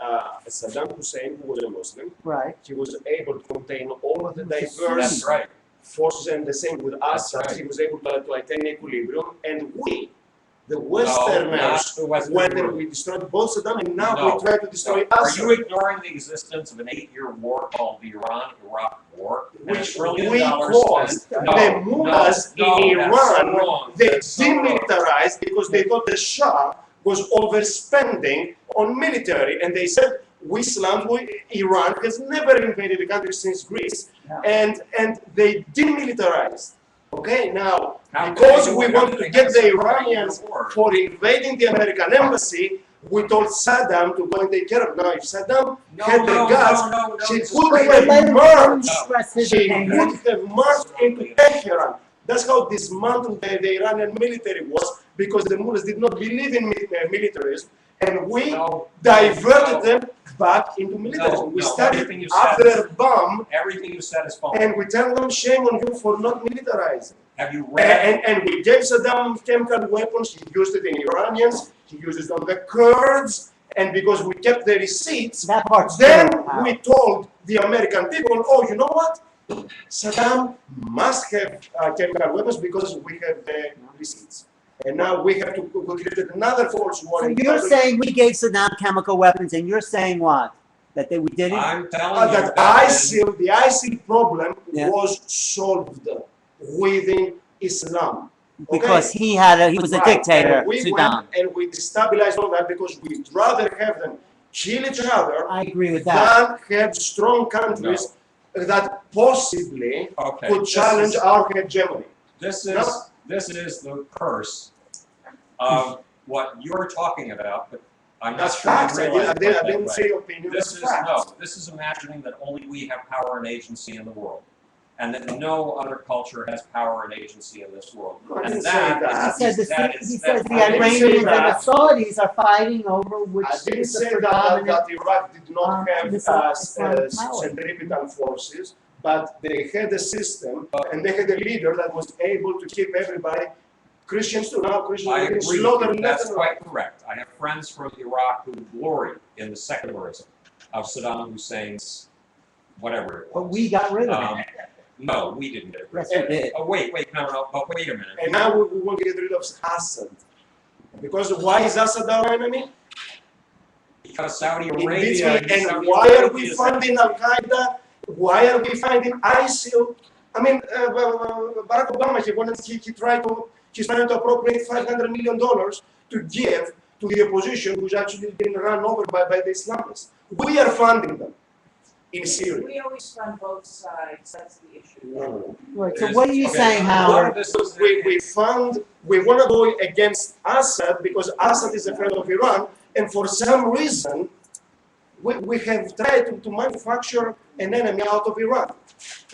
Saddam Hussein, who was a Muslim,
Right.
he was able to contain all of the
That's
diverse
That's right.
forces, and the same with Assad.
right.
He was able to attain equilibrium, and we, the
not
Westerners,
the Western
went and
world.
we destroyed both Saddam, and now
No.
we try to destroy
Are
Assad.
you ignoring the existence of an 8-year war called the Iran-Iraq War? And $1
Which
trillion
we caused.
spent?
The mullahs
no,
in
that's so
Iran,
wrong.
they
That's so wrong.
demilitarized because they thought the Shah was overspending on military, and they said, Iran has never invaded the country since Greece,
Yeah.
and they demilitarized. Okay, now,
How
because
could they
we
do it? How
wanted
could
to
they
get
have
the
such a
Iranians
war?
for invading the American embassy, we told Saddam to go and take care of it. Now, if Saddam had the guts, he
this is
could
Wait,
crazy.
wait, let
have
him
merged.
express his
He
opinion.
would have marched into Tehran. That's how dismantled the Iranian military was, because the mullahs did not believe in militarism, and we
No,
diverted
no.
them back into militarism. We
no,
started
everything you said
after
is-
a bomb,
Everything you said is false.
and we tell them, shame on you for not militarizing.
Have you read?
And we gave Saddam chemical weapons. He used it in Iranians. He used it on the Kurds. And because we kept the receipts,
That part's
then
true. Wow.
we told the American people, oh, you know what? Saddam must have chemical weapons because we have the receipts. And now we have to we created another false war.
So
in
you're
Qatar.
saying we gave Saddam chemical weapons, and you're saying what? That we didn't?
I'm telling you
That
that
ISIL, the ISIL problem
Yeah.
was solved within Islam.
Because
Okay?
he was a
Right.
dictator,
And we
Saddam.
went and we destabilized all that because we'd rather have them kill each other
I agree with that.
than have strong countries that possibly
okay,
could challenge our hegemony.
this
No.
is the curse of what you're talking about, but I'm not
That's
sure you
facts. I
realize it that
didn't
way.
say opinion.
This
That's
is
facts.
this is imagining that only we have power and agency in the world, and that no other culture has power and agency in this world.
No, I
And
didn't say that.
He said
is
he says the
I didn't say
Iranians and the
that.
Saudis are fighting over which
I didn't
is the
say that
predominant.
Iraq did not have
Islamic power.
centripetal forces, but they had a system and they had a leader that was able to keep everybody, Christians too. Now Christians
I
are being
agree.
slaughtered
That's
left and right.
quite correct. I have friends from Iraq who glory in the secularism of Saddam Hussein's whatever it was.
But we got rid of it.
No, we didn't get rid
Yes,
of
we
it.
did.
Oh, wait, no, but wait a minute.
And now we want to get rid of Assad. Because why is Assad our enemy?
Because Saudi
In
Arabia,
between, and
Saudi
why are
Arabia
we
is-
funding Al Qaeda? Why are we funding ISIL? I mean, Barack Obama, he's trying to appropriate $500 million to give to the opposition, who's actually been run over by the Islamists. We are funding them in Syria.
We always fund both sides, that's the issue.
No.
Right, so
There's-
what are you
okay,
saying,
a lot
Howard?
of this is-
We want to go against Assad because Assad is a friend of Iran, and for some reason, we have tried to manufacture an enemy out of Iran.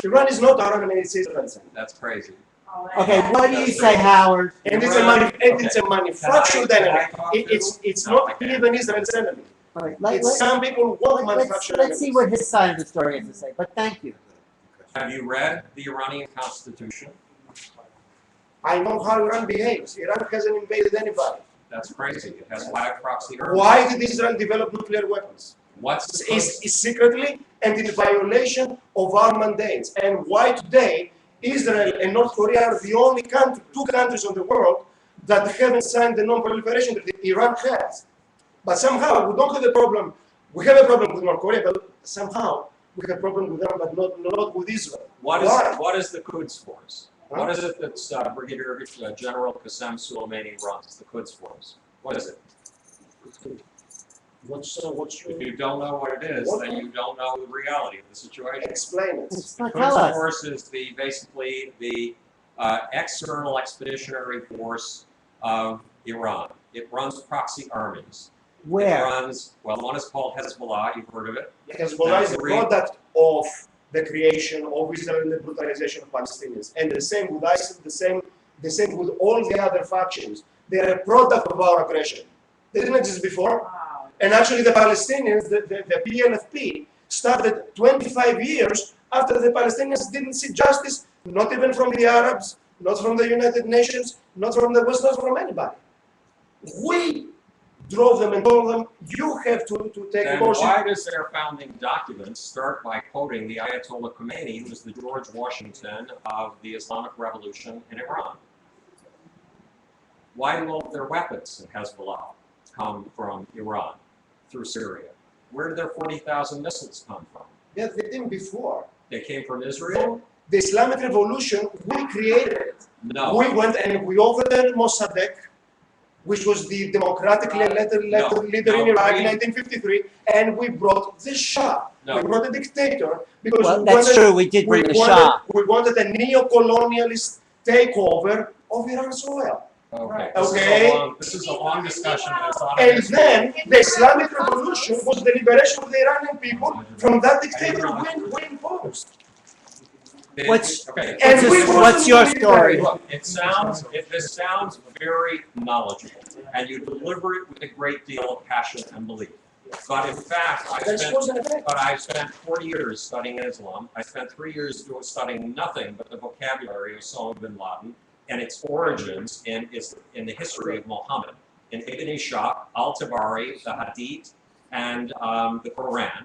Iran is not our enemy, it's Israel's enemy.
That's crazy.
Oh,
Okay, what do you say, Howard?
And it's
Okay.
a manufactured
Can I
enemy.
talk
It's
No,
not
I can't.
even Israel's enemy.
All right,
It's some people want to
let's
manufacture
see
enemies.
what his side of the story has to say, but thank you.
Have you read the Iranian constitution?
I know how Iran behaves. Iran hasn't invaded anybody.
That's crazy. It has 5 proxy armies.
Why did Israel develop nuclear weapons?
What's
It's secretly and in violation of our mandates. And why today Israel and North Korea are the only two countries in the world that haven't signed the non-proliferation treaty. Iran has. But somehow we don't have a problem. We have a problem with North Korea, but somehow we have a problem with them, but not with Israel. Why?
what is the Quds Force?
Huh?
What is it that's Brigadier General Qasem Soleimani runs, the Quds Force? What is it?
What's
If you don't know what it is, then you don't know the reality of the situation.
explain it?
It's
The
not
Quds
tell us.
Force is basically the external expeditionary force of Iran. It runs proxy armies. It
Where?
runs, well, one is called Hezbollah, you've heard of it.
Hezbollah is a product of the creation of Israel and the brutalization of Palestinians. And the same with ISIL, the same with all the other factions. They are a product of our aggression. They didn't exist before.
Wow.
And actually the Palestinians, the PLFP, started 25 years after the Palestinians didn't see justice, not even from the Arabs, not from the United Nations, not from the West, not from anybody. We drove them and told them, you have to take
Then
ownership.
why does their founding documents start by quoting the Ayatollah Khomeini, who was the George Washington of the Islamic Revolution in Iran? Why do all of their weapons in Hezbollah come from Iran through Syria? Where did their 40,000 missiles come from?
Yes, they did before.
They came from Israel?
The Islamic Revolution, we created it.
No.
We went and we overthrew Mossadegh, which was the democratically elected leader in Iraq in 1953, and we brought the Shah.
No.
We brought a dictator because
Well, that's true. We did bring the Shah.
We wanted a neo-colonialist takeover of Iran's oil.
Okay.
Okay.
This is a long discussion. There's a lot of
And
history.
then the Islamic Revolution was the liberation of the Iranian people from that dictator we imposed.
What's-
Okay.
And we
What's your story?
Look, this sounds very knowledgeable, and you deliver it with a great deal of passion and belief. But in fact, I spent 40 years studying Islam. I spent 3 years studying nothing but the vocabulary of Osama bin Laden and its origins in the history of Muhammad, in Ibn Ishaq, Al-Tabari, the Hadith, and the Quran.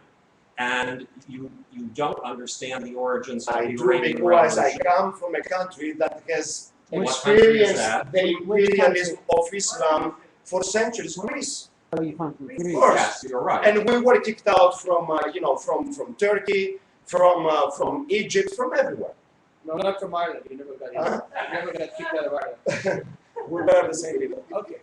And you don't understand the origins of
I
the
do
Iranian
because I
Revolution.
come from a country that has
What country is
experienced
that?
the imperialism of Islam for centuries. Greece,
Oh, you come from
of
Greece.
course.
Yes, you're right.
And we were kicked out from, from Turkey, from Egypt, from everywhere.
No, not from Ireland, you never got
Huh?
you never got kicked out of Ireland.
We're not the same people.
Okay.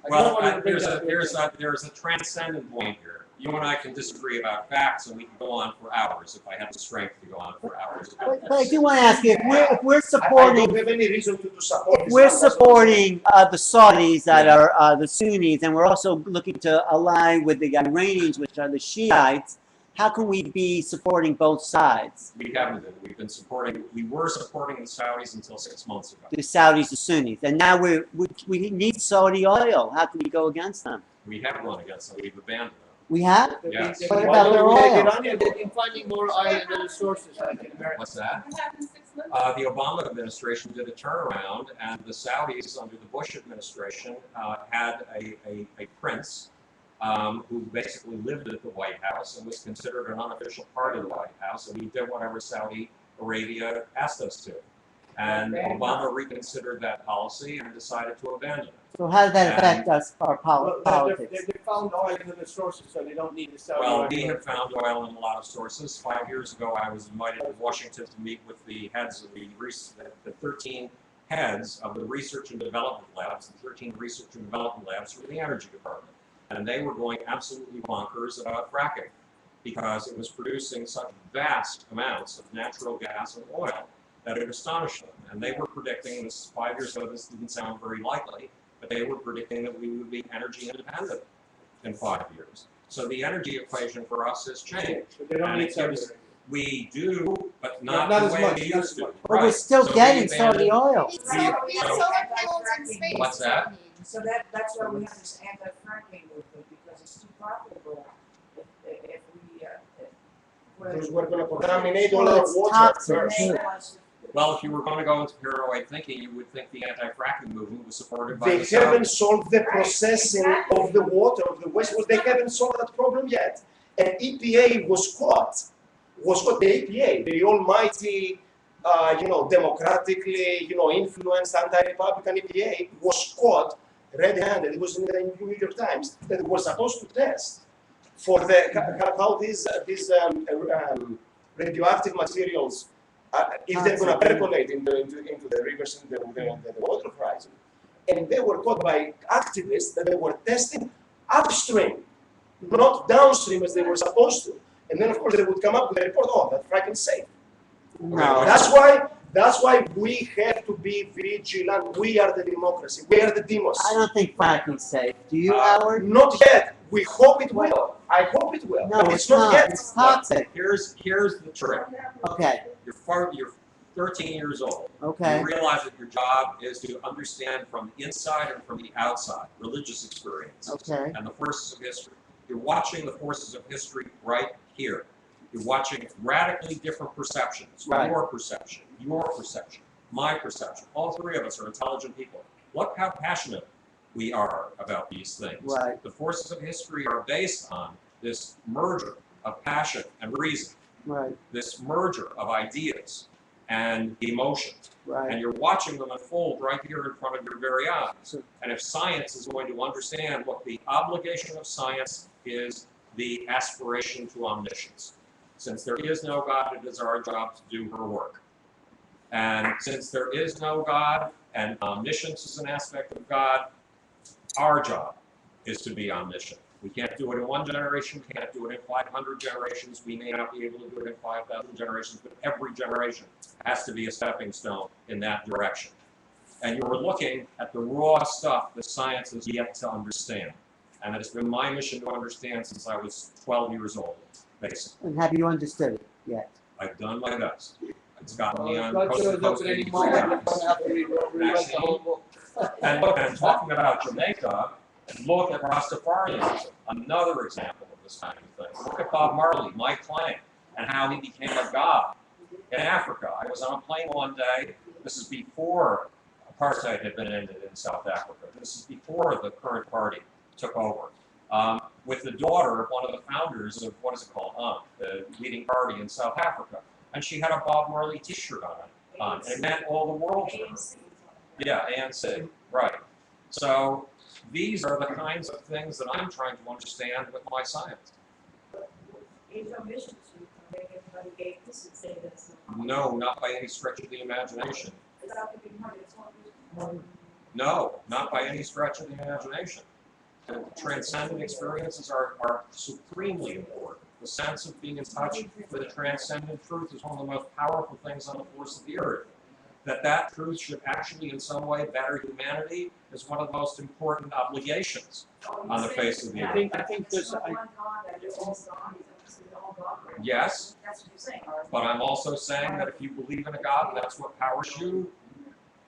I don't
Well,
want to bring
there's
that
a
up.
there's a transcendent point here. You and I can disagree about facts, and we can go on for hours if I have the strength to go on for hours about
But I
this.
do want to ask you, if we're
I
supporting,
don't have any reason to support
if we're
Islam, that's what I'm
supporting the Saudis that
Yeah.
are the Sunnis, and we're also looking to align with the Iranians, which are the Shiites, how can we be supporting both sides?
We haven't been. We were supporting the Saudis until 6 months ago.
The Saudis, the Sunnis, and now we need Saudi oil. How can we go against them?
We have gone against them. We've abandoned them.
We have.
Yes.
What
Why
about
don't
their
we make
oil?
Iranian
They've been finding more oil in other sources like in America.
What's that?
What happened 6 months?
The Obama administration did a turnaround, and the Saudis under the Bush administration had a prince who basically lived at the White House and was considered an unofficial part of the White House, and he did whatever Saudi Arabia asked us to. And Obama reconsidered that policy and decided to abandon it.
So how does that affect us, our
Well,
politics?
they found oil in other sources, so they don't need the Saudi
Well,
oil.
we have found oil in a lot of sources. 5 years ago, I was invited to Washington to meet with the heads of the 13 heads of the research and development labs, the 13 research and development labs for the energy department. And they were going absolutely bonkers about fracking because it was producing such vast amounts of natural gas and oil that it astonished them. And they were predicting, this 5 years ago, this didn't sound very likely, but they were predicting that we would be energy independent in 5 years. So the energy equation for us has changed.
So they don't
And
need
it
Saudi
gives-
Arabia.
We do, but not
Not
the
as
way
much,
we
not
used
as
to.
much.
But we're
Right.
still
So we
getting Saudi
abandoned-
oil.
We
We-
have
so-
solar panels in space.
What's that?
So that's why we have this anti-fracking movement, because it's too profitable if we,
Because we're going to contaminate all
Well,
our
it's
water
toxic.
first.
enable us.
Well, if you were going to go into paranoid thinking, you would think the anti-fracking movement was supported by
They
the
haven't
Saudis.
solved the processing of the water, of the wastewater. They haven't solved that problem yet. And EPA was caught. The EPA, the almighty, democratically, influenced anti-Republican EPA, was caught red-handed. It was in the New York Times that it was supposed to test for how these radioactive materials, if they're going to percolate into the rivers and the water horizon. And they were caught by activists that they were testing upstream, not downstream as they were supposed to. And then, of course, they would come up with a report, oh, that fracking's safe.
No.
That's why we have to be vigilant. We are the democracy. We are the demos.
I don't think fracking's safe. Do you,
Uh,
Howard?
Not yet. We hope it will. I hope it will.
No,
but
it's not.
yet.
It's toxic.
Here's the trick.
Okay.
You're 13 years old.
Okay.
You realize that your job is to understand from the inside and from the outside religious experiences
Okay.
and the forces of history. You're watching the forces of history right here. You're watching radically different perceptions.
Right.
Your perception, my perception. All three of us are intelligent people. Look how passionate we are about these things.
Right.
The forces of history are based on this merger of passion and reason,
Right,
this merger of ideas and emotions.
right.
And you're watching them unfold right here in front of your very eyes.
So-
And if science is going to understand what the obligation of science is, the aspiration to omniscience. Since there is no God, it is our job to do her work. And since there is no God, and omniscience is an aspect of God, our job is to be omniscient. We can't do it in one generation, can't do it in 500 generations, we may not be able to do it in 5,000 generations, but every generation has to be a stepping stone in that direction. And you're looking at the raw stuff that science has yet to understand. And it's been my mission to understand since I was 12 years old, basically.
And have you understood it yet?
I've done my best. It's gotten me on
God
coast to
shows up
coast
at any
83
moment, you
times.
don't have to rewrite the whole book.
And look, and talking about Jamaica, look at Rastafarianism, another example of this kind of thing. Look at Bob Marley, my client, and how he became a god in Africa. I was on a plane one day, this is before apartheid had been ended in South Africa. This is before the current party took over. With the daughter of one of the founders of, what is it called, the leading party in South Africa. And she had a Bob Marley t-shirt on, and it meant all the world to her. Yeah, ANC, right. So these are the kinds of things that I'm trying to understand with my science.
It's no mission to make everybody gay this and say that's
No, not by any stretch of the imagination.
without the big money, it's not.
No, not by any stretch of the imagination. The transcendent experiences are supremely important. The sense of being in touch with a transcendent truth is one of the most powerful things on the face of the earth. That truth should actually in some way better humanity is one of the most important obligations on the face of the earth.
I think
There's
there's,
no one God, that it's all God, it's all God.
Yes,
That's what you're saying.
but I'm also saying that if you believe in a God, that's what powers you.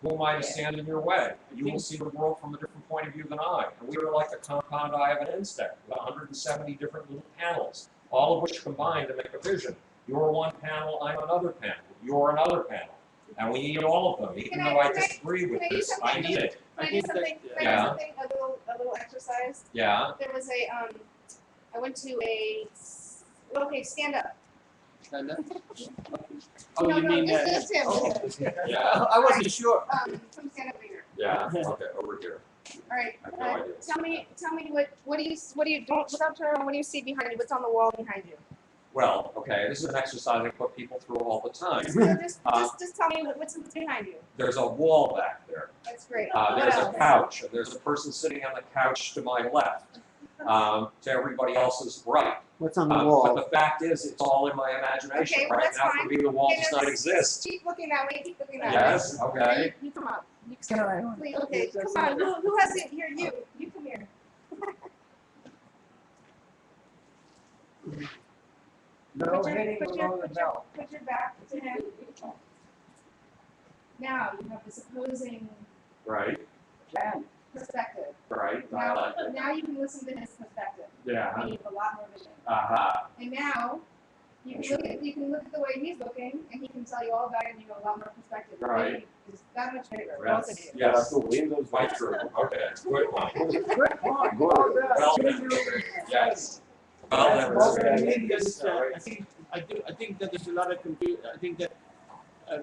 Who am I to stand in your way? You will see the world from a different point of view than I. And we are like the compound eye of an insect with 170 different little panels, all of which combine to make a vision. You're one panel, I'm another panel, you're another panel. And we need all of them. Even though I disagree with
can I do
this, I
something?
need it.
Can I do something? Can I do
Yeah.
something? A little exercise.
Yeah,
There was a I went to a. Okay, stand up.
stand up. Oh,
No,
you
no,
mean,
just him.
yeah,
I wasn't sure.
Come stand over here.
yeah, okay, over here.
All right.
I have no idea.
Tell me what do you don't without turning. What do you see behind you? What's on the wall behind you?
Well, okay, this is an exercise I put people through all the time.
So just tell me what's behind you.
There's a wall back there.
That's great.
There's
what
a
else?
couch, and there's a person sitting on the couch to my left, to everybody else's right.
What's on the
But
wall?
the fact is, it's all in my imagination.
Okay, well,
Right
that's
now,
fine.
for me, the wall
Okay,
does
no,
not
just
exist.
Keep looking that way. Keep looking that
Yes,
way.
okay.
You come up. You come Please, okay, come on. Who has it here? You come here.
No
Put your-
hitting
put your-
below the
put your-
belt.
Put your back to him. Now you have this opposing
Right,
perspective.
right,
Now,
dialectic.
now you can listen to his perspective.
Yeah,
You have a lot more vision.
aha.
And now you can look at the way he's looking, and he can tell you all about it, and you have a lot more perspective.
Right.
It's that much bigger. Both of
That's,
you.
Yeah,
yes,
the windows.
quite true. Okay, good point.
Good point.
Good.
Well done.
Well done. Yes. Well
That's
done.
what we
I
need.
think there's, I think that there's a lot of confusion. I think that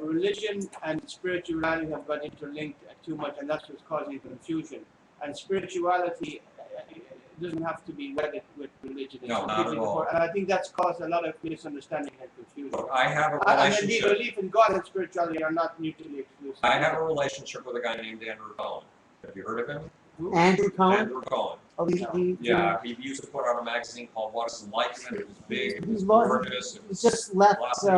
religion and spirituality have got interlinked too much, and that's what's causing confusion. And spirituality doesn't have to be wedded with religion. It's
No, not
completely
at all.
different. And I think that's caused a lot of misunderstanding and confusion.
Look, I have a
And indeed,
relationship.
belief in God and spirituality are not mutually exclusive.
I have a relationship with a guy named Andrew Cohen. Have you heard of him?
Andrew Cohen?
Andrew Cohen.
Oh,
Yeah, he used to put out a magazine called What Is Enlightenment. It was big, it was
He's lost-
gorgeous, it
He
was
just left,
glossy.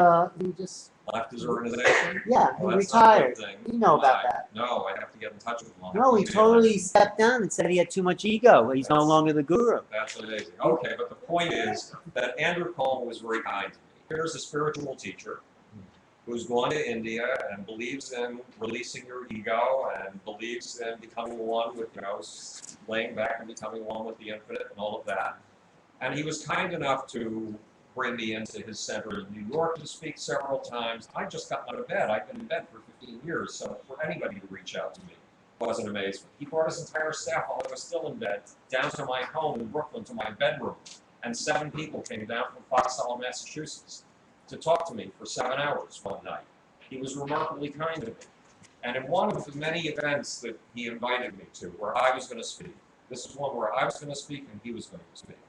left
His organization.
yeah, he
Well, that's not a good
retired.
thing.
You know about
Why?
that.
No, I have to get in touch with him. I'll have
No,
to
he
email him.
totally stepped down and said he had too much ego. He's no longer the guru.
That's amazing. Okay, but the point is that Andrew Cohen was very kind to me. Here's a spiritual teacher who's gone to India and believes in releasing your ego and believes in becoming one with, laying back and becoming one with the infinite and all of that. And he was kind enough to bring me into his center in New York to speak several times. I just got out of bed. I've been in bed for 15 years, so for anybody to reach out to me was an amazement. He brought his entire staff while I was still in bed down to my home in Brooklyn, to my bedroom, and 7 people came down from Foxhall, Massachusetts to talk to me for 7 hours one night. He was remarkably kind to me. And in one of the many events that he invited me to where I was going to speak, this is one where I was going to speak and he was going to speak.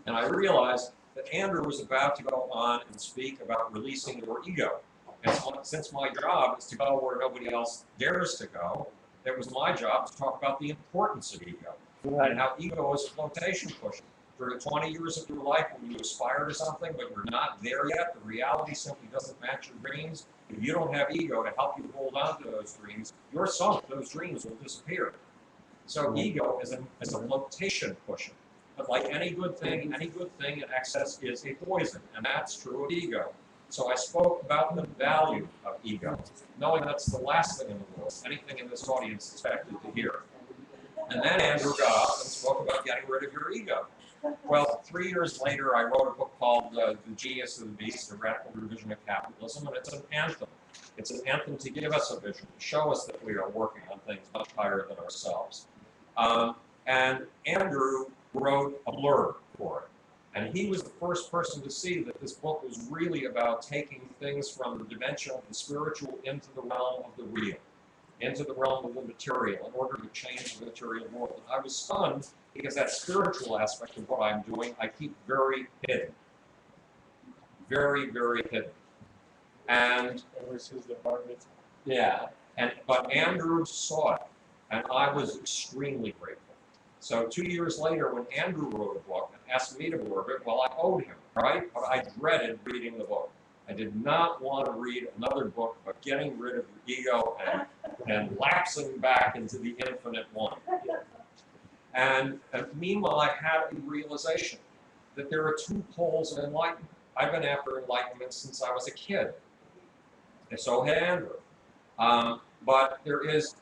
And I realized that Andrew was about to go on and speak about releasing your ego. And so, since my job is to go where nobody else dares to go, it was my job to talk about the importance of ego and how ego is a flotation cushion. For the 20 years of your life when you aspire to something but you're not there yet, the reality simply doesn't match your dreams. If you don't have ego to help you hold on to those dreams, you're sunk. Those dreams will disappear. So ego is a flotation cushion. But like any good thing in excess is a poison, and that's true of ego. So I spoke about the value of ego, knowing that's the last thing in the world anything in this audience expected to hear. And then Andrew got up and spoke about getting rid of your ego. Well, 3 years later, I wrote a book called The Genius of the Beast, A Radical Revision of Capitalism, and it's an anthem. It's an anthem to give us a vision, to show us that we are working on things much higher than ourselves. And Andrew wrote a blurb for it. And he was the first person to see that this book was really about taking things from the dimension of the spiritual into the realm of the real, into the realm of the material, in order to change the material world. And I was stunned because that spiritual aspect of what I'm doing, I keep very hidden. Very, very hidden. And
It was his department.
yeah, but Andrew saw it, and I was extremely grateful. So 2 years later, when Andrew wrote a book and asked me to blurb it, well, I owed him, right? But I dreaded reading the book. I did not want to read another book about getting rid of your ego and lapsing back into the infinite one. And meanwhile, I had a realization that there are 2 poles of enlightenment. I've been after enlightenment since I was a kid, and so had Andrew. But there is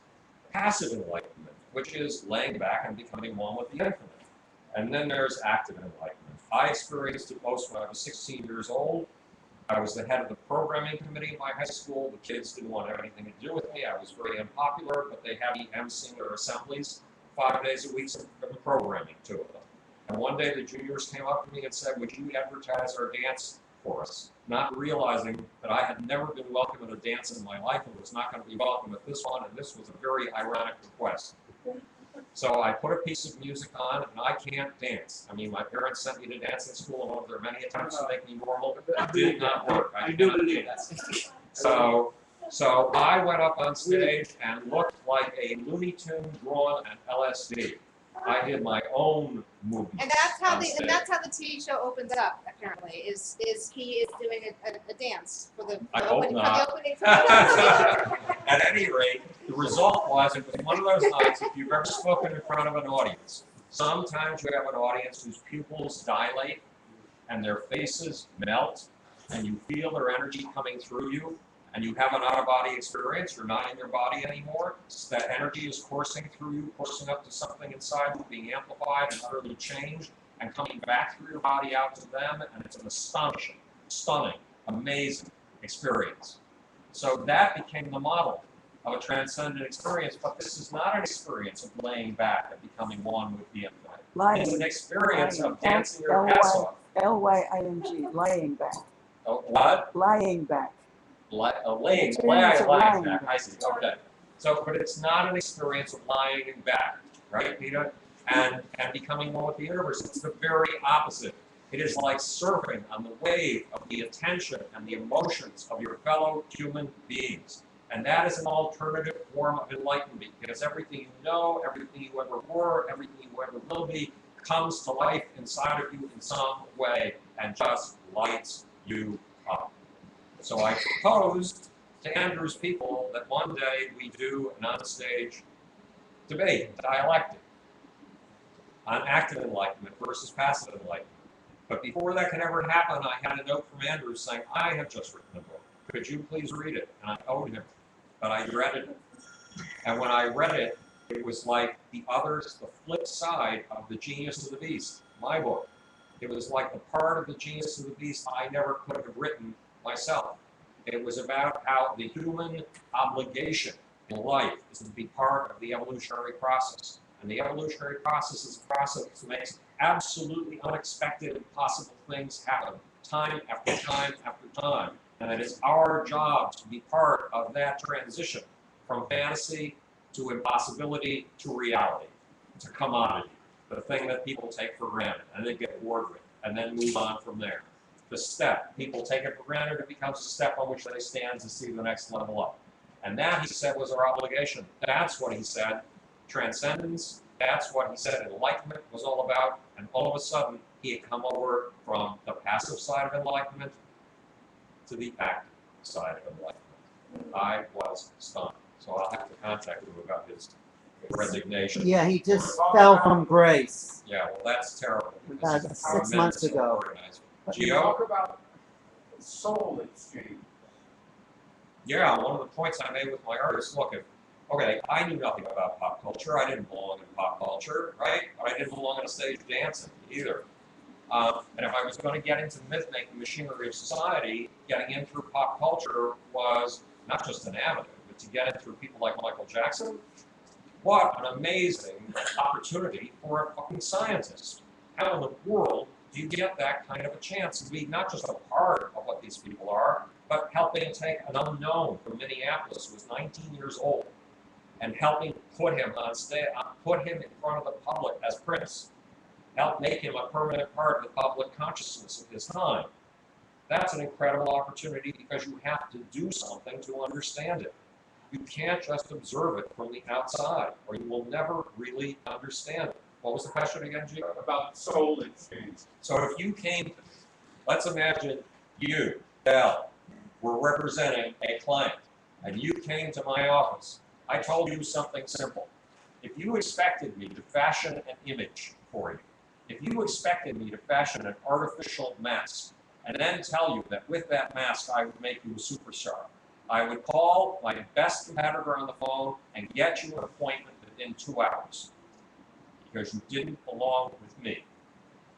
passive enlightenment, which is laying back and becoming one with the infinite. And then there's active enlightenment. I experienced it most when I was 16 years old. I was the head of the programming committee in my high school. The kids didn't want to have anything to do with me. I was very unpopular, but they had me emceeing their assemblies 5 days a week of programming, 2 of them. And one day the juniors came up to me and said, would you advertise our dance for us? Not realizing that I had never been welcome at a dance in my life and was not going to be welcome at this one, and this was a very ironic request. So I put a piece of music on, and I can't dance. I mean, my parents sent me to dancing school, and one of their many attempts to make me normal, it did not work. I
do
cannot
believe
dance. So I went up on stage and looked like a Looney Tune drawn on LSD. I did my own movement.
And that's how the TV show opens up. Apparently, is he is doing a dance for the
I hope
opening.
not.
For the opening.
At any rate, the result was it was one of those nights, if you've ever spoken in front of an audience, sometimes you have an audience whose pupils dilate and their faces melt and you feel their energy coming through you and you have an out-of-body experience, you're not in your body anymore, that energy is coursing through you, coursing up to something inside you, being amplified and utterly changed and coming back through your body out to them, and it's an astonishing, stunning, amazing experience. So that became the model of a transcendent experience, but this is not an experience of laying back and becoming one with the infinite. It's an experience of dancing your ass off.
Lying, lying back.
What?
Lying back.
Lying back, I see, okay. So, but it's not an experience of lying back, right, Peter? And becoming one with the universe. It's the very opposite. It is like surfing on the wave of the attention and the emotions of your fellow human beings. And that is an alternative form of enlightenment, because everything you know, everything you ever were, everything you ever will be, comes to life inside of you in some way and just lights you up. So I proposed to Andrew's people that one day we do an on-stage debate, dialectic, on active enlightenment versus passive enlightenment. But before that can ever happen, I had a note from Andrew saying, I have just written a book. Could you please read it? And I owed him, but I dreaded it. And when I read it, it was like the flip side of The Genius of the Beast, my book. It was like the part of the genius of the beast I never could have written myself. It was about how the human obligation in life is to be part of the evolutionary process. And the evolutionary process is a process that makes absolutely unexpected and possible things happen, time after time after time. And it is our job to be part of that transition from fantasy to impossibility to reality, to commodity, the thing that people take for granted and they get bored with, and then move on from there. The step, people take it for granted, it becomes a step on which they stand to see the next level up. And that, he said, was our obligation. That's what he said transcendence, that's what he said enlightenment was all about. And all of a sudden, he had come over from the passive side of enlightenment to the active side of enlightenment. I was stunned. So I'll have to contact him about his resignation.
Yeah, he just fell from grace
Yeah, well, that's terrible.
about
because he's
6 months
tremendously
ago.
organized.
You
Gio?
talk about soul exchange.
Yeah, one of the points I made with my artists, look, okay, I knew nothing about pop culture. I didn't belong in pop culture, right? But I didn't belong on a stage dancing either. And if I was going to get into the myth-making machinery of society, getting in through pop culture was not just an avenue, but to get in through people like Michael Jackson. What an amazing opportunity for a fucking scientist. How in the world do you get that kind of a chance to be not just a part of what these people are, but helping take an unknown from Minneapolis who was 19 years old and helping put him on stage, put him in front of the public as Prince, help make him a permanent part of the public consciousness of his time. That's an incredible opportunity because you have to do something to understand it. You can't just observe it from the outside, or you will never really understand it. What was the question again, Gio?
About soul exchange.
So if you came, let's imagine you, Bell, were representing a client, and you came to my office. I told you something simple. If you expected me to fashion an image for you, if you expected me to fashion an artificial mask, and then tell you that with that mask I would make you a superstar, I would call my best competitor on the phone and get you an appointment within 2 hours, because you didn't belong with me.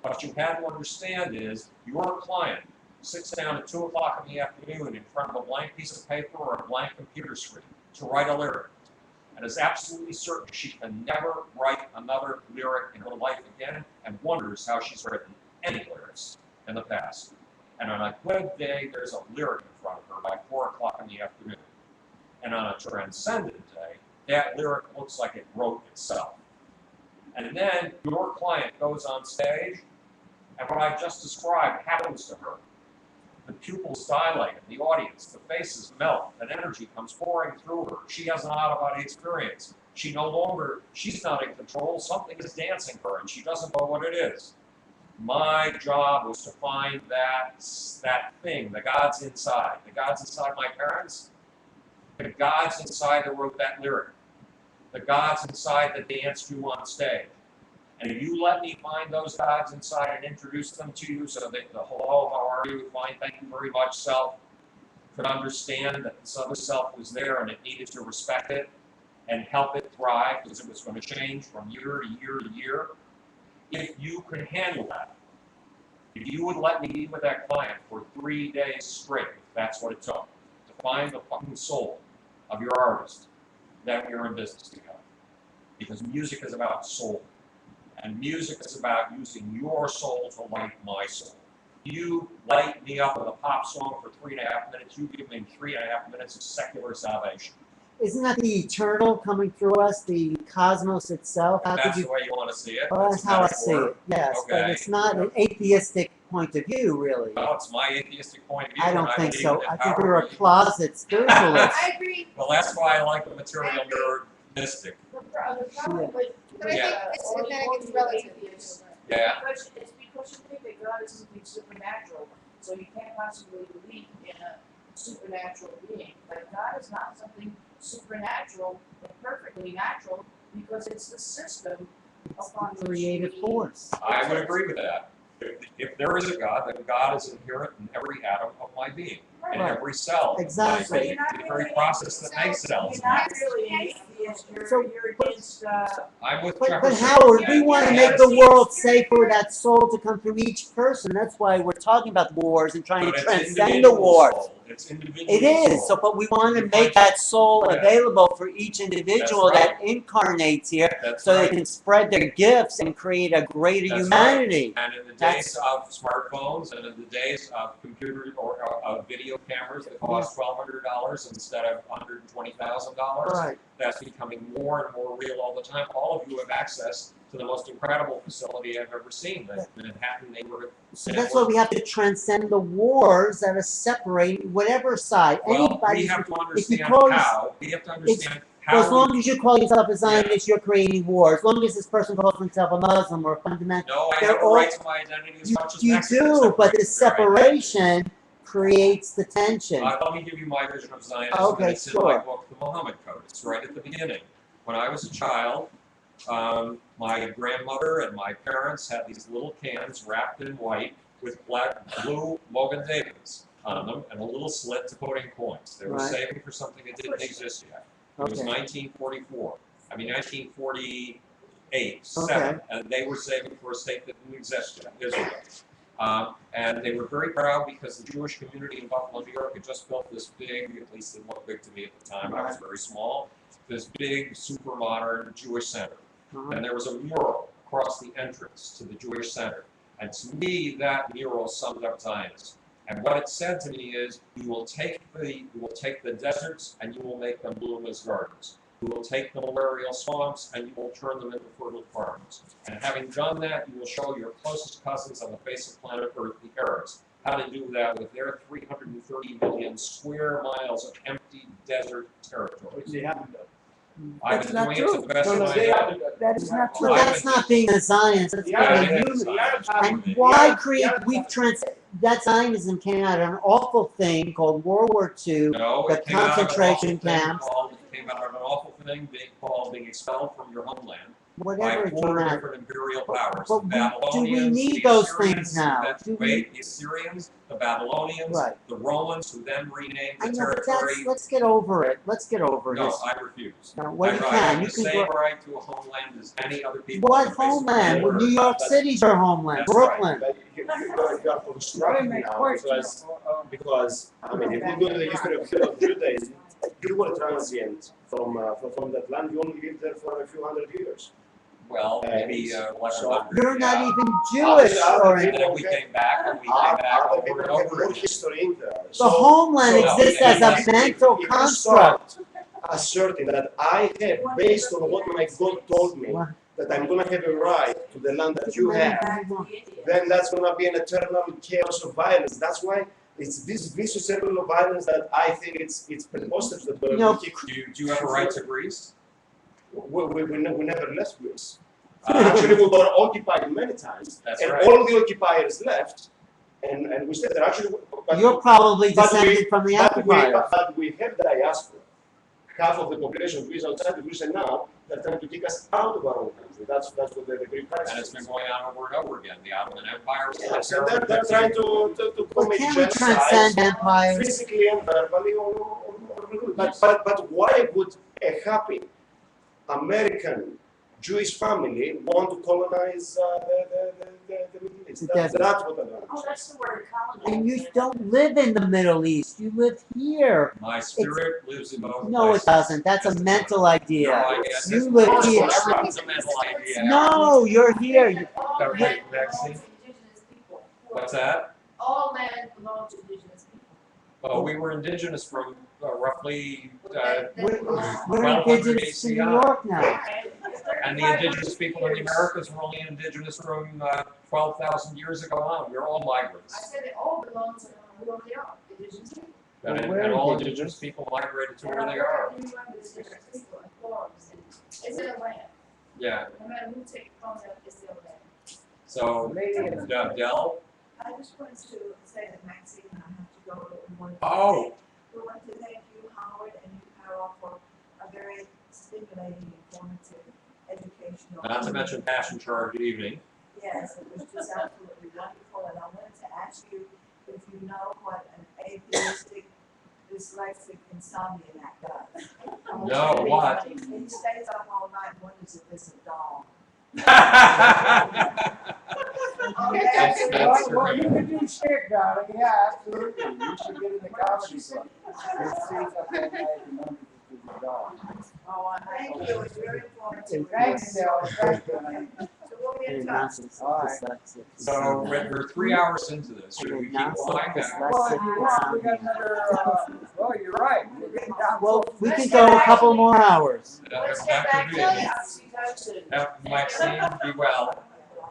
What you had to understand is your client sits down at 2 o'clock in the afternoon in front of a blank piece of paper or a blank computer screen to write a lyric, and is absolutely certain she can never write another lyric in her life again, and wonders how she's written any lyrics in the past. And on a good day, there's a lyric in front of her by 4 o'clock in the afternoon. And on a transcendent day, that lyric looks like it wrote itself. And then your client goes on stage, and what I just described happens to her. The pupils dilate in the audience, the faces melt, and energy comes pouring through her. She has an out-of-body experience. She's not in control, something is dancing her, and she doesn't know what it is. My job was to find that thing, the gods inside my parents, the gods inside that wrote that lyric, the gods inside that danced you on stage. And if you let me find those gods inside and introduce them to you so that the hello, how are you, fine, thank you very much self could understand that this other self was there and it needed to respect it and help it thrive because it was going to change from year to year to year. If you could handle that, if you would let me be with that client for 3 days straight, if that's what it took, to find the fucking soul of your artist, then we are in business together. Because music is about soul. And music is about using your soul to light my soul. You light me up with a pop song for 3.5 minutes, you give me 3.5 minutes of secular salvation.
Isn't that the eternal coming through us, the cosmos itself? How
That's
could you?
the way you want to see it.
Well, that's
a
how I see
metaphor.
it. Yes, but
Okay.
it's not an atheistic point of view, really.
Well, it's my atheistic point of view.
I don't
and
think
believe
so.
in
I think
power.
you're a closet spiritualist.
I agree,
Well, that's why I like the material nerd mystic.
The problem with.
but I think
Yeah.
it's, then it gets relative.
Yeah.
Because it's because you think that God is something supernatural, so you can't possibly believe in a supernatural being. But God is not something supernatural, but perfectly natural, because it's the system upon which
Creative
we-
force.
I would agree with that. If there is a God, then God is inherent in every atom of my being. in
Right.
every cell.
Exactly.
Like, the very process that makes cells.
You're not really an atheist, you're against,
I'm with
But
Jefferson.
Howard, we
and
want to
yes,
make the world safe for that soul to come through each person. That's why we're talking about wars and trying
but
to
it's
transcend the
individual
wars.
soul. It's individual
It is,
soul.
so, but we want to
You
make
find-
that soul
Yeah.
available for each individual
That's
that incarnates here,
That's
so
right.
they can spread their gifts and create a greater
That's
humanity.
right. And in the
That's-
days of smartphones and in the days of computer or video cameras that cost $1,200 instead of $120,000,
Right.
that's becoming more and more real all the time. All of you have access to the most incredible facility I've ever seen, the Manhattan neighborhood.
So that's why we have to transcend the wars that are separating whatever side.
Well,
Anybody,
we have to understand
call us-
how. We have to understand
well, as
how.
long as you call yourself a Zionist, you're creating war. As long as this person calls himself a Muslim or a fundamental,
No, I
they're
have a
all-
right to my identity as much as
you
Mexicans
do,
have
but
right
the
to their identity.
separation creates the tension.
Let me give you my vision of Zionism.
Okay,
and it's in my
sure.
book, The Muhammad Code. It's right at the beginning. When I was a child, my grandmother and my parents had these little cans wrapped in white with blue Logan Davids on them and a little slit to put in coins. They were
Right.
saving for something that didn't exist yet. It was
Okay.
1944. 1948, 7,
Okay.
and they were saving for a state that didn't exist yet, Israel. And they were very proud because the Jewish community in Buffalo, New York had just built this big, at least it looked big to me at the time, I was very small, this big, super modern Jewish center.
Uh-huh.
And there was a mural across the entrance to the Jewish center. And to me, that mural summed up Zionism. And what it said to me is, you will take the deserts and you will make them bloom as gardens. You will take the malarial swamps and you will turn them into fertile farms. And having done that, you will show your closest cousins on the face of planet Earth, the Arabs, how to do that with their 330 million square miles of empty desert territory.
Which they haven't done.
I've
That's
been
not
doing it
true.
to the best of my
They
ability.
haven't done.
That is not
But
true.
that's not being a Zionist. That's
Yeah,
being a
it
human.
is.
The Arabs
And
haven't.
why
The
create?
Arabs
We
haven't.
that Zionism came out of an awful thing called World War II.
No,
the
it came out of an
concentration
awful thing
camps.
It came out of an awful thing being expelled from your homeland
Whatever
by
it
4
came out.
different imperial powers.
But
The
do we
Babylonians,
need
the
those
Assyrians,
things now?
the Assyrians, the Babylonians,
Right.
the Romans, who then renamed
I
the
know, but
territory.
let's get over it. Let's get over
No,
this.
I refuse.
No, well, you
I
can.
have
You
the
can
same
go.
right to a homeland as any other people.
What
on the face of
homeland?
planet
New
Earth.
York City's your homeland.
That's right.
Brooklyn.
But you are constructing now because I mean, if we go to the history of Judaism, you were transient from that land. You only lived there for a few hundred years.
Well, maybe
So-
1100.
You're not
yeah.
even Jewish or
And
anything.
then we came back, and we came
Other
back over
people
and
have
over
more
again.
history in there.
The homeland
so-
exists as a mental
if you
construct.
start asserting that I have, based on what my God told me,
What?
that I'm going to have a right to the land that you have, then that's going to be an eternal chaos of violence. That's why it's this vicious circle of violence that I think it's preposterous that we
No.
keep.
Do you have a right to Greece?
We never left Greece.
Uh,
Actually, we were occupied many times,
That's
and
right.
all the occupiers left, and we stayed there. Actually, but
You're probably
but we-
descended from the occupier.
but we have diaspora. Half of the population of Greece outside of Greece, and now they're trying to kick us out of our own country. That's what the Greek crisis
And it's been
is.
going on over and over again. The Ottoman Empire was
Yes,
like
and they're trying to
But
commit
can we
genocide
transcend empires?
physically and verbally. But why would a happy American Jewish family want to colonize the Middle East?
It
That's
doesn't.
what I don't
Oh, that's the word
And you
colonization.
don't live in the Middle East. You live here.
My spirit lives in both
No, it
places.
doesn't. That's a
Yes, it
mental
does.
idea.
No, I guess
You
it's
live
more
here.
Everyone's a mental idea.
No, you're here. You-
All
Got
land
right, Maxine.
belongs to indigenous people.
What's that?
All land belongs to indigenous people.
Oh, we were indigenous from roughly,
We're,
Well,
we're
100
indigenous to New
ACI.
York now.
and the indigenous people in the Americas were only indigenous from 12,000 years ago on. We were all
I
migrants.
said it all belongs to who they are, indigenous people.
And,
Well, we're
and all
indigenous.
indigenous people migrated to
And
where
I
they
work
are.
in indigenous people and forums, and it's in a land.
Yeah.
No matter who takes on that, it's still land.
So, Dell,
I just wanted to say that Maxine and I have to go, but we wanted to
Oh.
thank, we want to thank you, Howard, and you, Carol, for a very stimulating, informative, educational.
not to mention Passion Charged Evening.
Yes, it was just absolutely wonderful, and I wanted to ask you if you know what an atheistic insomnia that does.
No, what?
It stays up all night, and wonders if it's a doll.
That's
Well, you
true.
can do shit, darling, yeah, absolutely, you should get in the comedy club. You'll see something like remember to do the dog.
Oh, thank you, it's very informative.
Thanks, Bill, thank you, honey.
So we'll be in
And
touch.
nonsense,
All right.
dyslexia.
So we're 3 hours into this. Should we keep
Nonsense,
going?
Well, if you want, we got another, well, you're right, we're getting down.
Well, we can go a couple more hours.
Let's get back to it, I'll see you guys soon.
Maxine, be well.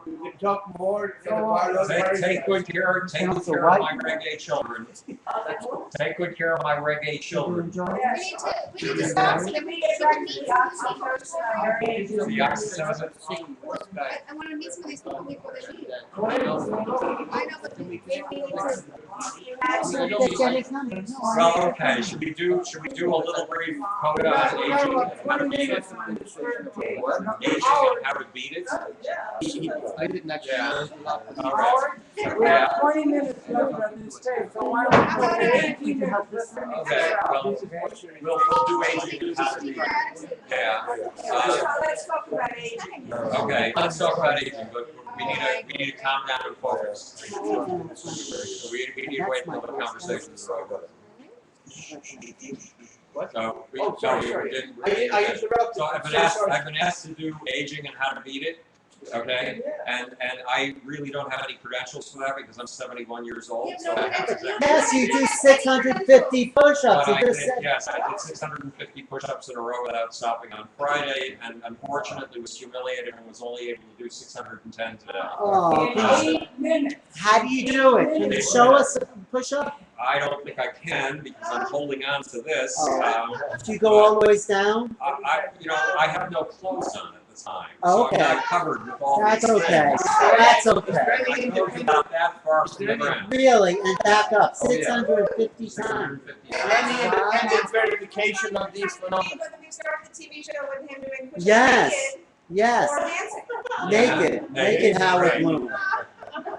We can talk more in about
Take good care of my reggae children. Take good care of my reggae
Did you
children.
enjoy
We
it?
need to stop so that we can meet some of these people.
The oxytocin.
I want to meet some of these people before they leave. I know, but we need to.
Take Jenny's number. No, I-
Well, okay, should we do a little brief code on aging and how to beat it? Aging and how to beat it?
I didn't actually.
Yeah. All right.
Howard, we have 20 minutes left on this tape, so why don't we put 18 minutes to finish
Okay,
this out?
we'll do aging and how to beat it. Yeah.
Let's talk about aging.
Okay, let's talk about aging, but we need to calm down and focus. We need to wait until the conversation is over.
What?
So we,
Oh, sorry,
so
sorry.
we did.
I interrupted.
So I've been asked to do aging and how to beat it. Okay, and I really don't have any credentials for that because I'm 71 years old. So I have to
Yes, you do 650 push-ups.
But
You
I
just
did,
said,
yes, I did 650 push-ups in a row without stopping on Friday, and unfortunately was humiliated and was only able to do 610 today.
oh,
In 8 minutes.
how do you do it? Can you show us a push-up?
I don't think I can because I'm holding on to this.
Oh. Do you go all the ways down?
I have no clothes on at the time,
Oh,
so
okay.
I'm not covered with all
That's
these
okay.
things.
That's okay.
My clothes are not that far from the ground.
Really, and back up
Oh, yeah.
650 times.
650.
Any independent verification of these phenomena?
Whether we start the TV show with him doing push-ups
Yes,
naked
yes,
or dancing.
naked, naked Howard
Right.
Bloom.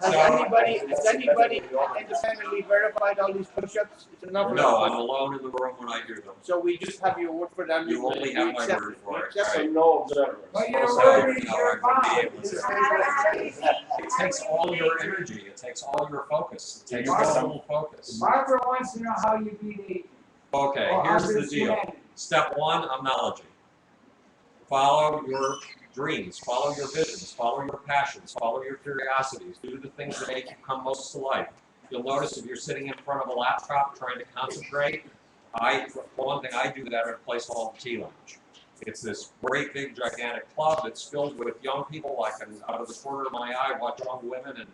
Has anybody independently verified all these push-ups? It's a number.
No, I'm alone in the room when I do them.
So we just have your word for them.
You only have my
accept
word
it.
for it,
We accept
right?
So no observers.
But your
So,
word is
no,
your
I wouldn't be
bond.
able to.
How do you
It takes all your energy. It takes all your focus. It takes total focus.
Barbara wants to know how you beat aging.
Okay,
Or
here's the
understand
deal.
it.
Step one, acknowledging. Follow your dreams, follow your visions, follow your passions, follow your curiosities. Do the things that make you come most to life. You'll notice if you're sitting in front of a laptop trying to concentrate, one thing I do that at a place called the Tea Lounge. It's this great big gigantic club that's filled with young people. I can, out of the corner of my eye, watch young women and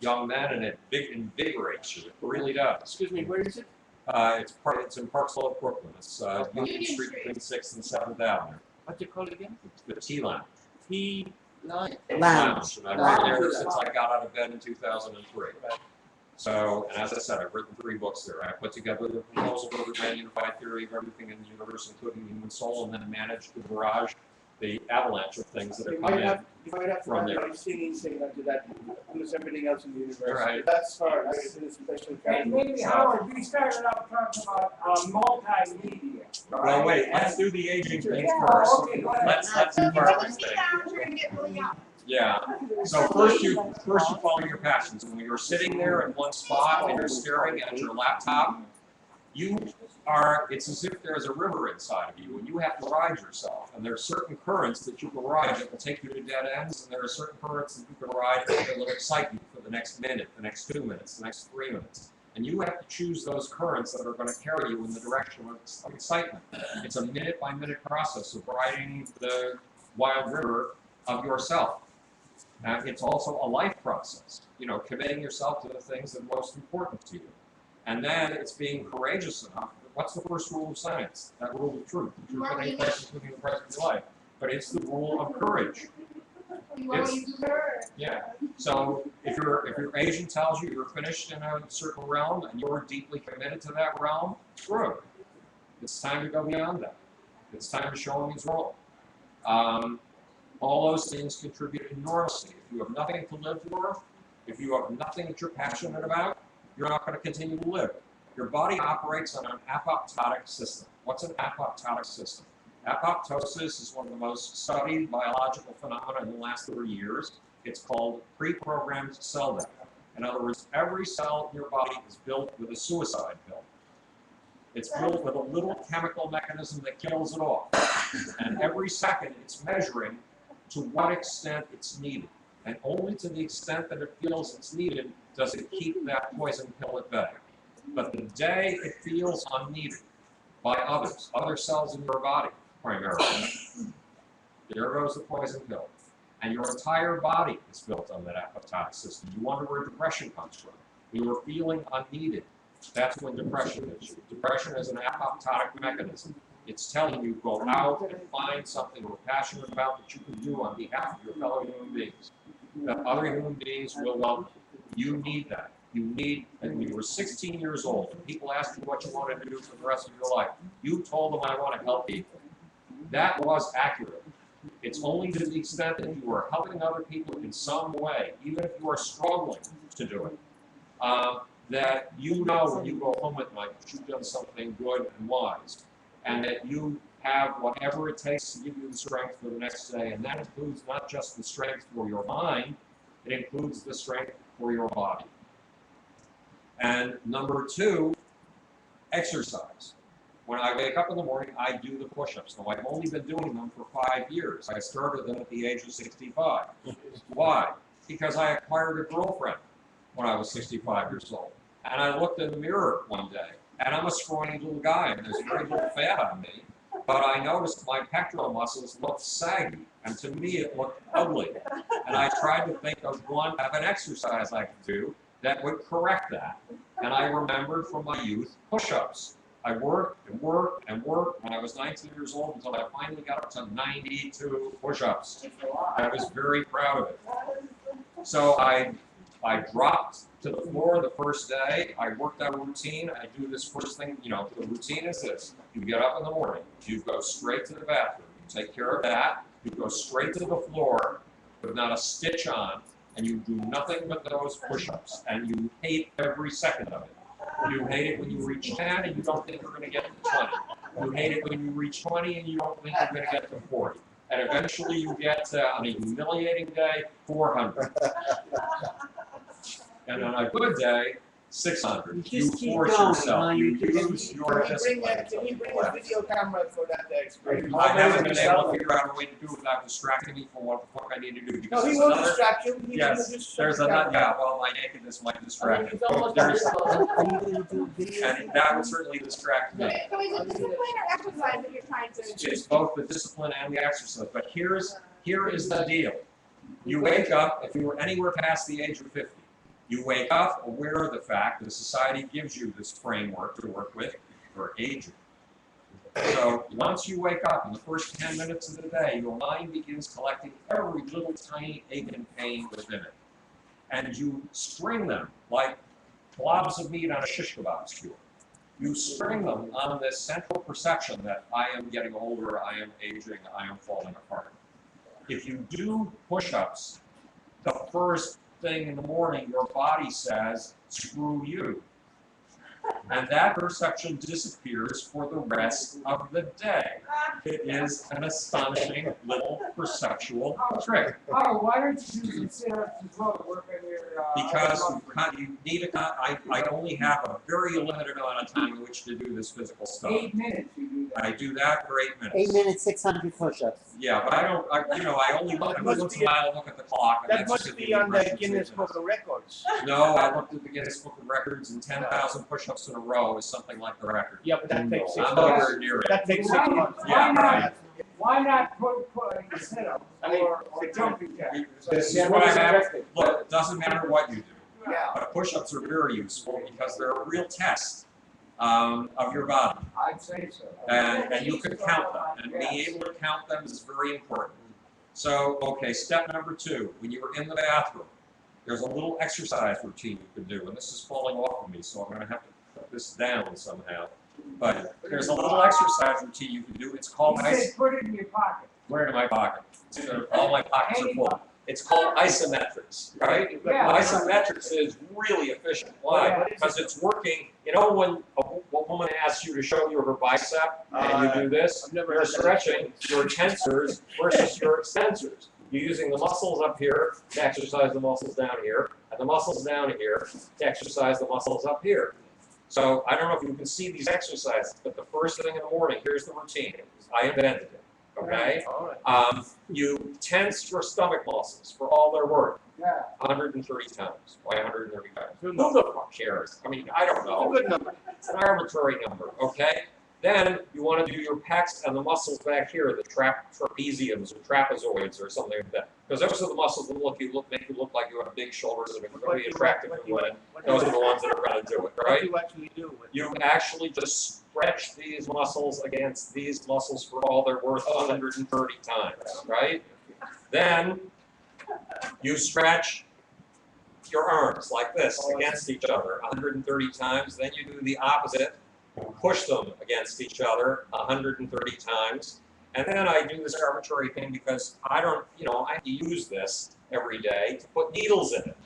young men, and it invigorates you. It really does.
Excuse me, where is it?
It's in Park Slope, Brooklyn. It's Union Street between 6th and 7th Avenue.
What's it called again?
It's the Tea Lounge.
Tea line.
Lounge.
And I've been there since I got out of bed in 2003. So, and as I said, I've written 3 books there. I put together the proposal for the grand unified theory of everything in the universe, including the human soul, and then managed to barrage the avalanche of things that have come in.
You might have to
from
have
there.
my singing to that, almost everything else in the universe.
Right.
That's hard, I guess it's a special
And
category.
maybe Howard, we started out talking about multimedia.
Well, wait, let's do the aging thing
Yeah,
first.
okay, go ahead.
Let's
So if you
start
want
this
to
thing.
be down, you're gonna get really young.
Yeah. So first you follow your passions. When you're sitting there in one spot and you're staring at your laptop, it's as if there's a river inside of you and you have to ride yourself. And there are certain currents that you can ride that will take you to dead ends, and there are certain currents that you can ride that will excite you for the next minute, the next 2 minutes, the next 3 minutes. And you have to choose those currents that are going to carry you in the direction of excitement. It's a minute-by-minute process of riding the wild river of yourself. It's also a life process, committing yourself to the things that are most important to you. And then it's being courageous enough. What's the first rule of science? That rule of truth. The truth in any place, including the present of your life. But it's the rule of courage.
You always learn.
Yeah. So if your agent tells you you're finished in a certain realm and you're deeply committed to that realm, screw it. It's time to go beyond that. It's time to show him his role. All those things contribute enormously. If you have nothing to live for, if you have nothing that you're passionate about, you're not going to continue to live. Your body operates on an apoptotic system. What's an apoptotic system? Apoptosis is one of the most studied biological phenomena in the last 30 years. It's called pre-programmed cell death. In other words, every cell in your body is built with a suicide pill. It's built with a little chemical mechanism that kills it off. And every second it's measuring to what extent it's needed. And only to the extent that it feels it's needed does it keep that poison pill at bay. But the day it feels unneeded by others, other cells in your body primarily, there goes the poison pill. And your entire body is built on that apoptotic system. You wonder where depression comes from. You were feeling unneeded. That's when depression hits you. Depression is an apoptotic mechanism. It's telling you go out and find something you're passionate about that you can do on behalf of your fellow human beings. That other human beings will love you. You need that. You need, and when you were 16 years old, and people asked you what you wanted to do for the rest of your life, you told them, I want to help people. That was accurate. It's only to the extent that you are helping other people in some way, even if you are struggling to do it, that you know when you go home at night that you've done something good and wise, and that you have whatever it takes to give you the strength for the next day. And that includes not just the strength for your mind, it includes the strength for your body. And number two, exercise. When I wake up in the morning, I do the push-ups. Now, I've only been doing them for 5 years. I started them at the age of 65. Why? Because I acquired a girlfriend when I was 65 years old. And I looked in the mirror one day, and I'm a scrawny little guy, and there's very little fat on me. But I noticed my pectoral muscles looked saggy, and to me it looked ugly. And I tried to think of an exercise I could do that would correct that. And I remembered from my youth push-ups. I worked and worked and worked when I was 19 years old until I finally got up to 92 push-ups. I was very proud of it. So I dropped to the floor the first day. I worked out a routine. I do this first thing, the routine is this. You get up in the morning, you go straight to the bathroom, you take care of that, you go straight to the floor with not a stitch on, and you do nothing but those push-ups, and you hate every second of it. You hate it when you reach 10 and you don't think you're going to get to 20. You hate it when you reach 20 and you don't think you're going to get to 40. And eventually you get to, on a humiliating day, 400. And on a good day, 600. You force yourself. You use your discipline.
Can you bring a video camera for that experience?
I haven't been able to figure out a way to do it without distracting me from what the fuck I need to do.
No, he will distract you.
Yes, there's another. Yeah, well, my nakedness might distract me. And that would certainly distract me.
So is it discipline or exercise that you're trying to?
It's both the discipline and the exercise. But here is the deal. You wake up, if you were anywhere past the age of 50, you wake up aware of the fact that society gives you this framework to work with for aging. So once you wake up, in the first 10 minutes of the day, your mind begins collecting every little tiny ache and pain within it. And you string them like blobs of meat on a shish kebab skewer. You string them on this central perception that I am getting older, I am aging, I am falling apart. If you do push-ups, the first thing in the morning, your body says, screw you. And that perception disappears for the rest of the day. It is an astonishing little perceptual trick.
Oh, why don't you do some sit-ups as well to work on your,
Because you need I only have a very limited amount of time in which to do this physical stuff.
8 minutes you do that.
I do that for 8 minutes.
8 minutes, 600 push-ups.
Yeah, but I only look, every once in a while I look at the clock. And
That
that's
must
just
be on the
impression
Guinness
statement.
Book of Records.
No, I looked at the Guinness Book of Records, and 10,000 push-ups in a row is something like the record.
Yeah, but that takes 6
I'm
months.
nowhere near it.
That takes 6 months.
Yeah,
Why not put sit-ups
I mean,
or jumping jacks?
This is what I have. Look, it doesn't matter what you do.
Yeah,
But push-ups are very useful because they're a real test of your body.
I'd say so.
And you can count them. And being able to count them is very important. So, okay, step number 2. When you were in the bathroom, there's a little exercise routine you can do. And this is falling off of me, so I'm going to have to put this down somehow. But there's a little exercise routine you can do. It's called
He said put it in your pocket.
Put it in my pocket. All my pockets are full. It's called isometrics, right?
Yeah.
Isometrics is really efficient. Why? Because it's working. You know when a woman asks you to show you her bicep and you do this,
I've never
you're
heard that.
stretching your tensors versus your extensors. You're using the muscles up here to exercise the muscles down here, and the muscles down here to exercise the muscles up here. So I don't know if you can see these exercises, but the first thing in the morning, here's the routine. I invented it. Okay?
All right.
You tense your stomach muscles for all they're worth.
Yeah.
130 times. Why 130 times?
Good
Who the fuck cares? I mean, I don't know.
Good number.
It's an arbitrary number, okay? Then you want to do your pecs and the muscles back here, the trapeziums or trapezoids or something like that. Because those are the muscles that make you look like you have big shoulders and are going to be attractive to women. Those are the ones that are going to do it,
What
right?
do you actually do with it?
You actually just stretch these muscles against these muscles for all they're worth 130 times, right? Then you stretch your arms like this against each other 130 times. Then you do the opposite. You push them against each other 130 times. And then I do this arbitrary thing because I don't, I have to use this every day to put needles in it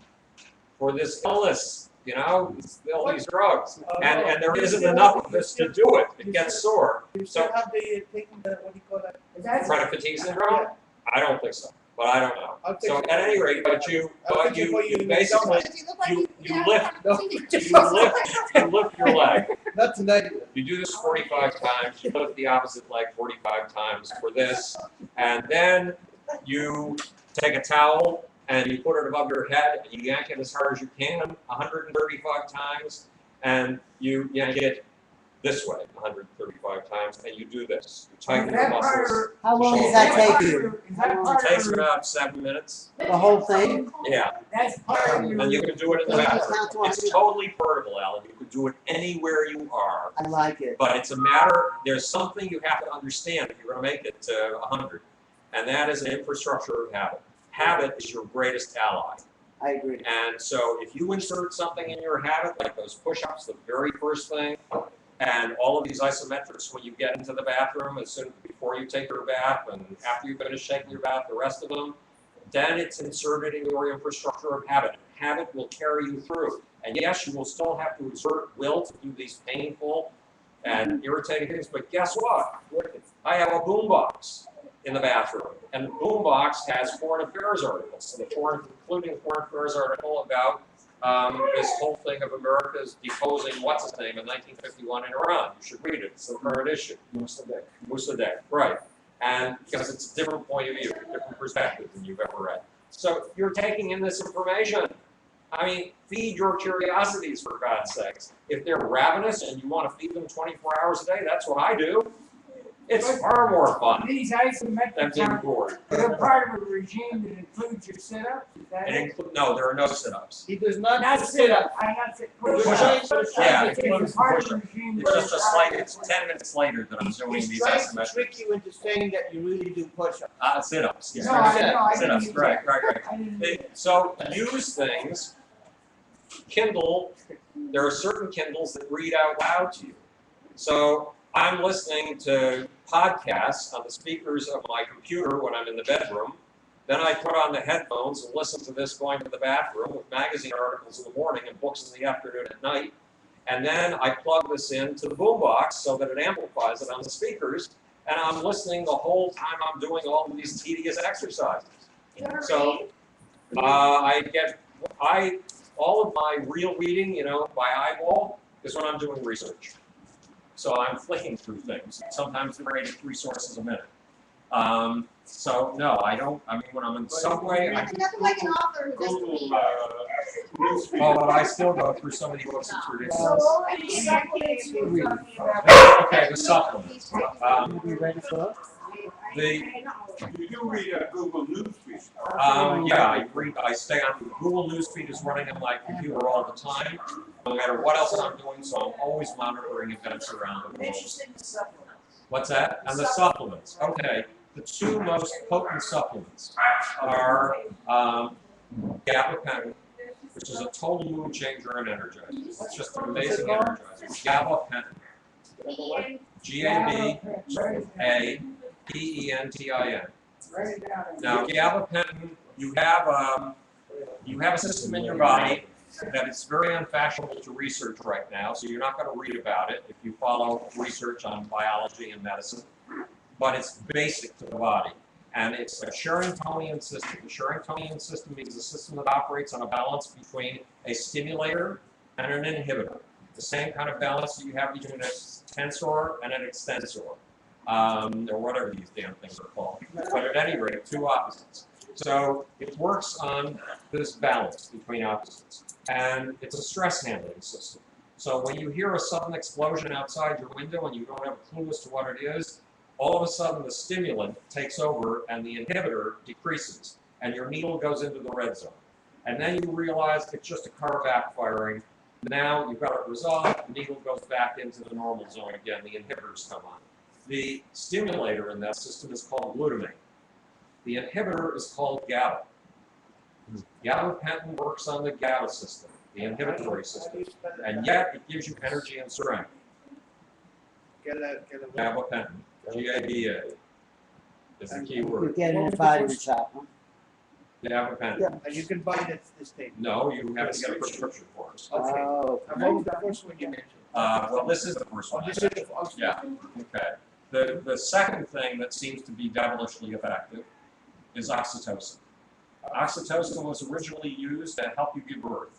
for this illness, all these drugs. And there isn't enough of this to do it. It gets sore.
You
So,
still have the taking the, what do you call that?
chronic fatigue syndrome? I don't think so, but I don't know.
I'll take
So
it.
at any rate, but you basically,
Does he look like
you
he's got
lift-
chronic
you
fatigue?
lift your leg.
Not tonight.
You do this 45 times, you lift the opposite leg 45 times for this, and then you take a towel and you put it above your head and you yank it as hard as you can 135 times, and you yank it this way 135 times, and you do this. You tighten the muscles.
How long does that take you?
Is that
It
part
takes
of,
about 7 minutes.
The whole thing?
Yeah.
that's part of your,
And you can do it in the
Doesn't it
bathroom.
count to
It's
100?
totally portable, Alan. You can do it anywhere you are.
I like it.
But it's a matter, there's something you have to understand if you're going to make it to 100. And that is an infrastructure of habit. Habit is your greatest ally.
I agree.
And so if you insert something in your habit, like those push-ups, the very first thing, and all of these isometrics when you get into the bathroom, before you take your bath and after you finish taking your bath, the rest of them, then it's inserted in your infrastructure of habit. Habit will carry you through. And yes, you will still have to exert will to do these painful and irritating things, but guess what? I have a boombox in the bathroom, and the boombox has foreign affairs articles, including a foreign affairs article about this whole thing of America's deposing what's-his-name in 1951 in Iran. You should read it. It's the current issue. Mossadegh, right. And because it's a different point of view, a different perspective than you've ever read. So you're taking in this information. I mean, feed your curiosities, for God's sakes. If they're ravenous and you want to feed them 24 hours a day, that's what I do. It's far more fun
these
than
isometrics
being
are,
bored.
they're part of a regime that includes your sit-ups, is that it?
No, there are no sit-ups.
He does not.
Not sit-ups, I'm not saying
Push-ups.
push-ups.
Yeah,
It's
includes
part of
push-ups.
the regime
It's
that
just a
is-
slight, it's 10 minutes later that I'm doing
He's
these
trying to
isometrics.
trick you into saying that you really do push-ups.
Sit-ups, yeah.
No, I know, I didn't
Sit-ups,
use
right.
I didn't.
So use things, Kindle, there are certain Kindles that read out loud to you. So I'm listening to podcasts on the speakers of my computer when I'm in the bedroom. Then I put on the headphones and listen to this going to the bathroom with magazine articles in the morning and books in the afternoon at night. And then I plug this into the boombox so that it amplifies it on the speakers. And I'm listening the whole time I'm doing all of these tedious exercises. So all of my real reading, by eyeball, is when I'm doing research. So I'm flicking through things. Sometimes they're rated 3 sources a minute. So no, I don't. I mean, when I'm in the subway, I
Nothing like an author who doesn't
Google
read.
newsfeed.
but I still go through some of the books. It's
So
ridiculous.
all of these supplements you're talking about,
Okay, the supplements.
You ready for
You do read Google newsfeed.
Yeah, I stay on Google Newsfeed is running on my computer all the time, no matter what else I'm doing. So I'm always monitoring events around the world.
Interesting supplements.
What's that? And the supplements. Okay, the 2 most potent supplements are gabapentin, which is a total mood changer and energizer. It's just an amazing energizer. Gabapentin. Gabapentin.
write it down.
Now,
Write it down.
gabapentin you have a system in your body that it's very unfashionable to research right now, so you're not going to read about it if you follow research on biology and medicine, but it's basic to the body. And it's a Sherringtonian system. The Sherringtonian system is a system that operates on a balance between a stimulator and an inhibitor. The same kind of balance that you have between a tensor and an extensor, or whatever these damn things are called. But at any rate, two opposites. So it works on this balance between opposites. And it's a stress handling system. So when you hear a sudden explosion outside your window and you don't have a clue as to what it is, all of a sudden the stimulant takes over and the inhibitor decreases, and your needle goes into the red zone. And then you realize it's just a car backfiring. Now you've got it resolved, the needle goes back into the normal zone again, the inhibitors come on. The stimulator in that system is called glutamate. The inhibitor is called GABA. Gabapentin works on the GABA system, the inhibitory system, and yet it gives you energy and strength. Gabapentin, G-A-B-A, is the key
You
word.
get it in a vitamin shop, huh?
Gabapentin.
And you can buy this thing.
No, you have to get a prescription for it.
Okay.
Oh.
What was the first one you mentioned?
Well, this is the first one.
This is the first.
Yeah, okay. The second thing that seems to be devilishly effective is oxytocin. Oxytocin was originally used to help you give birth.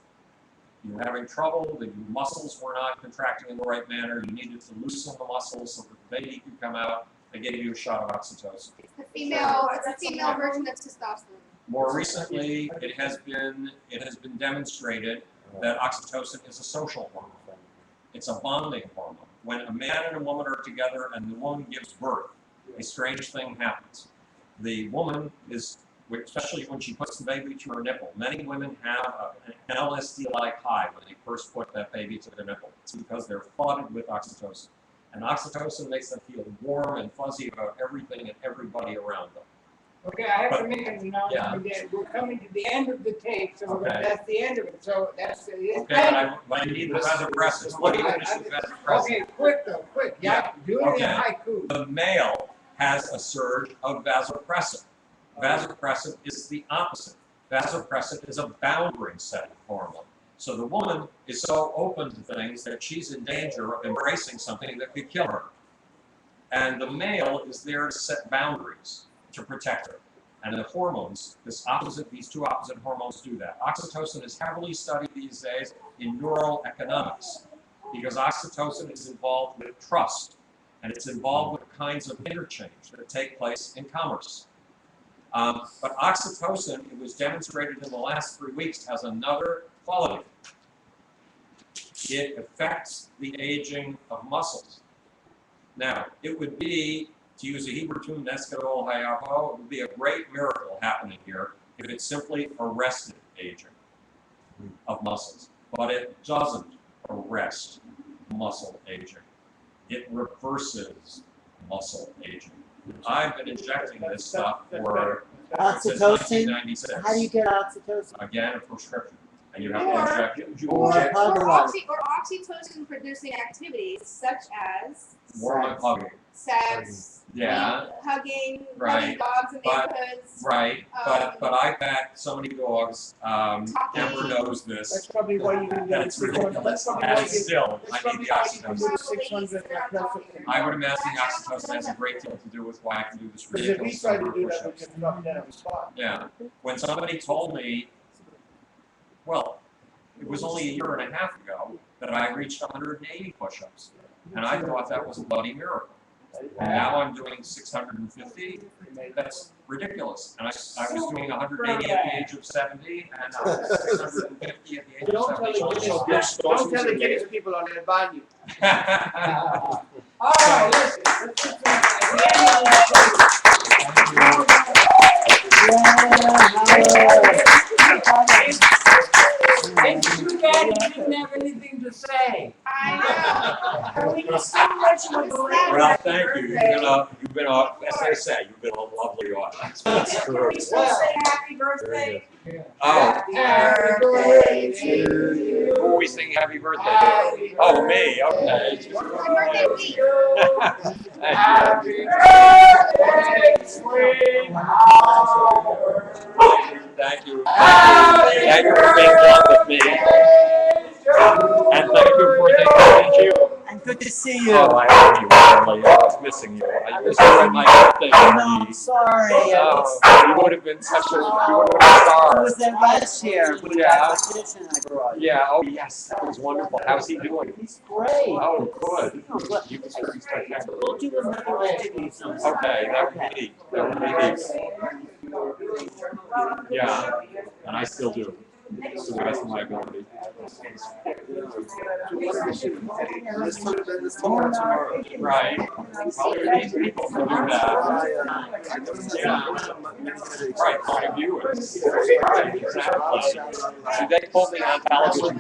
You were having trouble, the muscles were not contracting in the right manner, you needed to loosen the muscles so that the baby could come out. They gave you a shot of oxytocin.
It's a female version of testosterone.
More recently, it has been demonstrated that oxytocin is a social hormone. It's a bonding hormone. When a man and a woman are together and the woman gives birth, a strange thing happens. The woman is, especially when she puts the baby to her nipple, many women have an LSD-like high when they first put that baby to their nipple. It's because they're flooded with oxytocin. And oxytocin makes them feel warm and fuzzy about everything and everybody around them.
Okay, I have to make an announcement
Yeah.
again. We're coming to the end of the tape, so
Okay.
that's the end of it. So that's the.
Okay, but I need the vasopressin. Let me finish the vasopressin.
Okay, quick though, quick. Yeah, do it in haiku.
The male has a surge of vasopressin. Vasopressin is the opposite. Vasopressin is a boundary-setting hormone. So the woman is so open to things that she's in danger of embracing something that could kill her. And the male is there to set boundaries to protect her. And the hormones, these two opposite hormones do that. Oxytocin is heavily studied these days in neuroeconomics because oxytocin is involved with trust and it's involved with kinds of interchange that take place in commerce. But oxytocin, it was demonstrated in the last 3 weeks, has another quality. It affects the aging of muscles. Now, it would be, to use a Hebrew tune, Neskadol Hayaho, it would be a great miracle happening here if it simply arrested aging of muscles. But it doesn't arrest muscle aging. It reverses muscle aging. I've been injecting this stuff since
Oxytocin?
1996.
How do you get oxytocin?
Again, a prescription. And you have to inject it.
Or
Oxytocin producing activities such as
More like hugging.
sex,
Yeah.
hugging
Right.
dogs in
But-
neighborhoods.
Right, but I've had so many dogs, Amber knows
That's
this,
probably why you didn't get
that's
the 600.
ridiculous,
That's probably why
and
you.
still,
That's
I need
probably
the
why you can
oxytocin.
do the 600 plus.
I would imagine the oxytocin has a great deal to do with why I can do this
Because if we
ridiculous
tried to
number
do
of
that, we
push-ups.
could drop dead on the spot.
Yeah, when somebody told me, well, it was only a year and a half ago that I reached 180 push-ups, and I thought that was a bloody miracle. And now I'm doing 650. That's ridiculous. And I was doing 180 at the age of 70, and 650 at the age of
Don't tell the Guinness people on that value.
70.
All right, listen. Let's get to the end of the tape. It's too bad you didn't have anything to say.
I know.
We just so much more glad.
Well, thank you. You've been as they say, you've been a lovely audience.
Can we still say happy birthday?
Oh,
Happy birthday to you.
who are we singing happy birthday. Oh, me, okay.
My birthday week.
Thank you. Thank you for being blunt with me. And thank you for thinking you.
And good to see you.
Oh, I love you, really. I was missing you. I missed you at my birthday
No,
party.
I'm sorry.
Oh, you would have been such a, you would have been a
I
star.
was there last year with
Yeah.
that competition I brought.
Yeah, oh yes, that was wonderful. How's he doing?
He's great.
Oh, good.
Oh, good.
You was very spectacular.
We'll do another interview sometime.
Okay, that would be neat. That would be neat. Yeah, and I still do. To the best of my ability. Right. Well, there are these people who do that. Yeah. Right, point of view is. Right, exactly. See, they pulled me on television